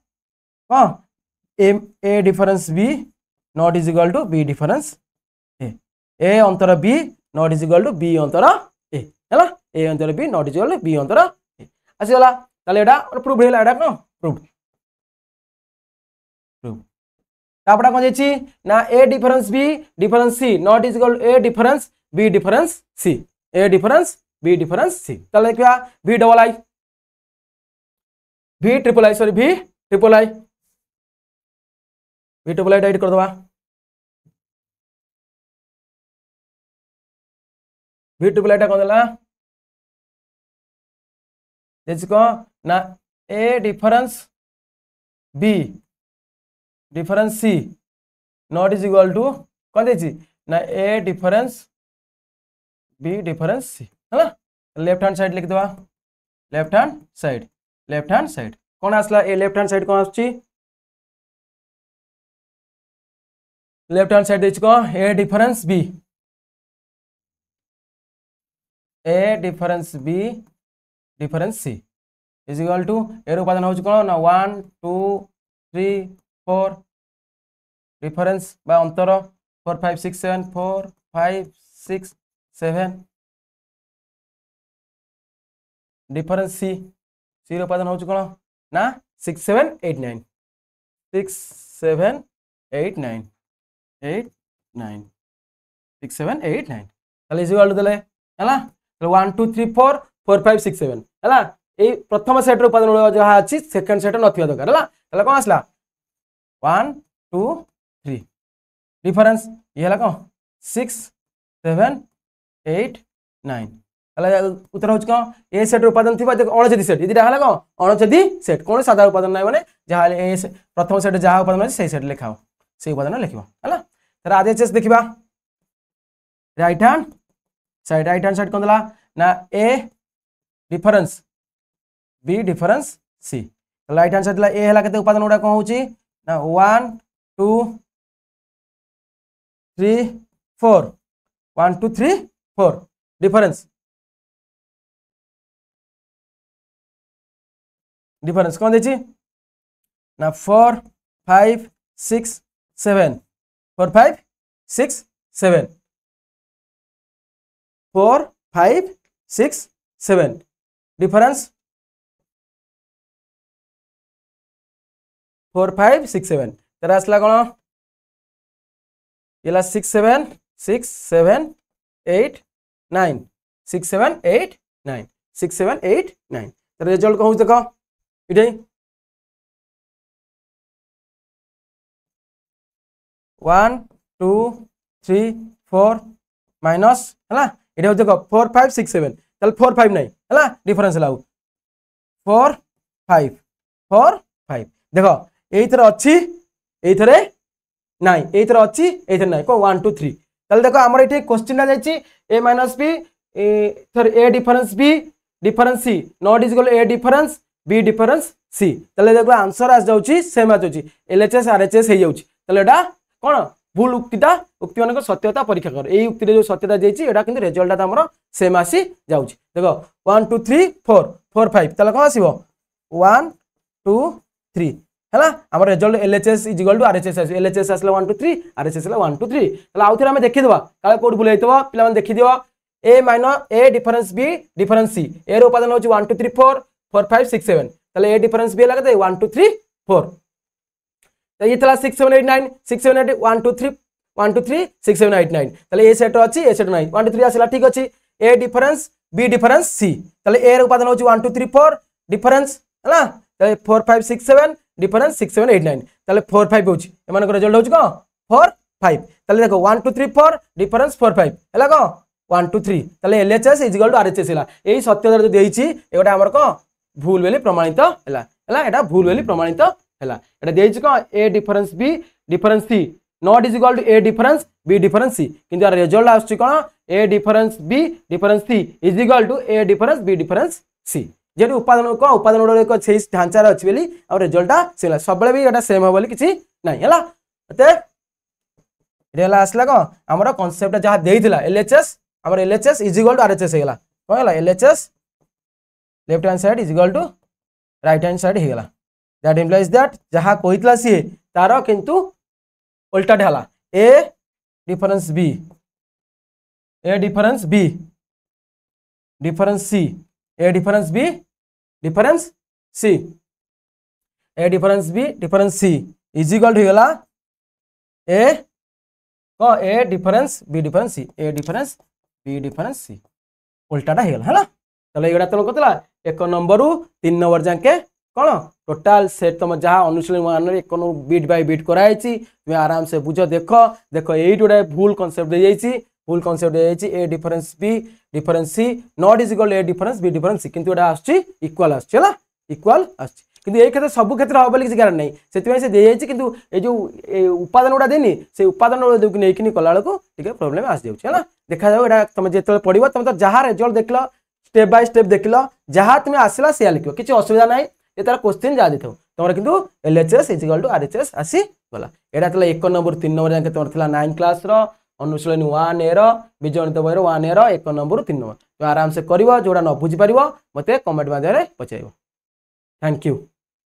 Speaker 1: A difference B not is equal to B difference A अंतर B not is equal to B अंतर A हैला A अंतर B not is equal to B अंतर A आसीगला ताले एटा prove हैला एटा कोन prove तापड़ा कौन जाइए ना A difference C not is equal A difference C A difference B difference C चल क्या v double I v triple I sorry v triple I tight कर दवा v ट्रिपल आई कौन देला जैसे कौन ना A difference b difference C not is equal to कौन देखिए ना A difference B difference C है लेफ्ट हैंड साइड लिख दवा लेफ्ट हैंड साइड कौन आसला ए लेफ्ट हैंड साइड कौन आछी लेफ्ट हैंड साइड देखिए कौन A difference B difference C is equal to A उपादान हूँ कौन ना 1 2 3 4 डिफरेंस बा अंतर 4 5 6 7 4 5 6 7 डिफरेंस सी उपादान हूँ कौन ना 6 7 8 9 6 7 8 9 8 9 6 7 8 9 ताले इज इक्वल टू देले हला 1 2 3 4 4 5 6 7 हला ए प्रथम सेट रो उपादान जहा अछि सेकंड सेट नथिया दरकार हला ताले कोन आसला 1 2 3 डिफरेंस ये है कौन 6 7 8 9 তাহলে उत्तर होच कौन ए सेट उपादान थिबा देख अणछेदी सेट इदिटा हला कौन अणछेदी सेट कोन सादा उपादान नै माने जहा ए प्रथम सेट जहा उपादान अछि सेही सेट लिखाओ से उपादान लिखिबो हला तर आरएचएस देखिबा राइट हैंड साइड कोन दला ना A difference B difference C right hand side दला ए हला केते उपादान उडा कोन होची ना 1 2 3 4 1 2 3 4 डिफरेंस डिफरेंस कौन देची ना 4 5 6 7 4 5 6 7 4 5 6 7 डिफरेंस 4 5 6 7 तेरा असला कौन ये 6 7 6 7 8 9 6 7 8 9 6 7 8 9 तेरा रिजल्ट कौन देखो इधे 1 2 3 4 माइनस हला इधे देखो 4 5 6 7 तल 4 5 नहीं हला डिफरेंस लाउ 4 5 4 5 देखो एइथर अछि एइथरे नहीं एइथर अछि एइथर नहीं को 1 2 3 तल देखो हमर एठी क्वेश्चन आ जायछि a - b थर a difference b difference c not is equal a difference b difference c तले देखो आंसर आ जाउछि सेम आ जाउछि LHS RHS हे जाउछि तले एटा कोन भूल उक्तिटा उक्ति मानको सत्यता परीक्षा कर एई उक्ति रे जो सत्यता देछि एटा किंतु रिजल्ट ता हमर सेम आसी जाउछि देखो 1 2 3 4 4 5 तले कोन आसीबो 1 2 3 हला हमर result LHS is equal to RHS LHS आसला 1 2 3 RHS आसला 1 2 3 तले आउ थरे हम देखि देबा काले कोड भूल हेतबो पिला मन देखि दियो a difference b difference c a रो उपादान होछि 1 2 3 4 4 5 6 7 तले a डिफरेंस b लागते 1 2 3 4 तो ये तला 6 7 8 9 6 7 8 1 2 3 1 2 3 6 7 8 9 तले a सेट अछि a सेट 9 1 2 3 आसला ठीक अछि a difference b difference c तले a रो उपादान होछि 1 2 3 4 डिफरेंस हला तले 4 5 6 7 डिफरेंस 6 7 8 9 तले 4 5 होछि एमान को रिजल्ट होछि को 4 5 तले देखो 1 2 3 4 डिफरेंस 4 5 हला को 1 2 3 तले LHS is equal to RHS हला एई सत्यता जो देइछि एगोटा हमर को भूल बेली प्रमाणित हला हला एटा भूल बेली प्रमाणित हला एटा देइछि को a difference b difference c not is equal to a difference b difference c किंतु यार रिजल्ट आछि कोन a difference b difference c is equal to a difference b difference c जेतु उपादान उडो को सेही ढांचा रे अछि बेली और रिजल्ट सेला सबले भी एटा सेम होबली किछि नाही हला ते रेला आसला को हमर कांसेप्ट जहा देइथिला LHS हमर LHS is equal to RHS हेला कोन हला LHS left hand side is equal to right hand side हेला दैट इंप्लाइज दैट जहा कोइतला सी तारो किंतु उल्टा ढाला a difference b difference b difference c a difference b difference c a difference b difference c is equal to हेला a को a difference b difference c a difference b difference c उल्टाटा हेला हला तले एगडा तलो कतला 1 नंबर 3 number जाके कोन total set तुम जहाँ अनुशीलन मान एक बीट बाय बीट कराई तुम आराम से बुझ देख ये गोटे भूल कनसेप्ट दे जाइए भूल कनसेप्ट दे जाइए A difference B difference C not is equal A difference B difference C किंतु एटा आछी इक्वल आछी हला इक्वल आछी किंतु ए क्षेत्र सब क्षेत्र हो बोली किसी कारण नहीं से से दे जाइए किंतु ए जो उपादान गुड़ा देनी से उपादान नहीं कला बेलू टे प्रोब्लेम आसी जाऊँ देखा जाओ एटा तुम जो पढ़ो तुम तो जहाँ रिजल्ट देख स्टेप बाय स्टेप देख जहाँ तुम्हें आसला से लिख किसी असुविधा ना ये तार क्वेश्चन जहाँ देता तुम किंतु LHS is equal to RHS आसी गला एटा तला 1 नंबर 3 नंबर जाके तुम थला 9 क्लास रो अनुशीलन 1 ए रो बीजगणित बहिर 1 ए रो 1 नंबर 3 नंबर तुम आराम से करिवो जोड़ा न बुझी पारिवो मते कमेंट माध्यम रे पचाइवो थैंक यू।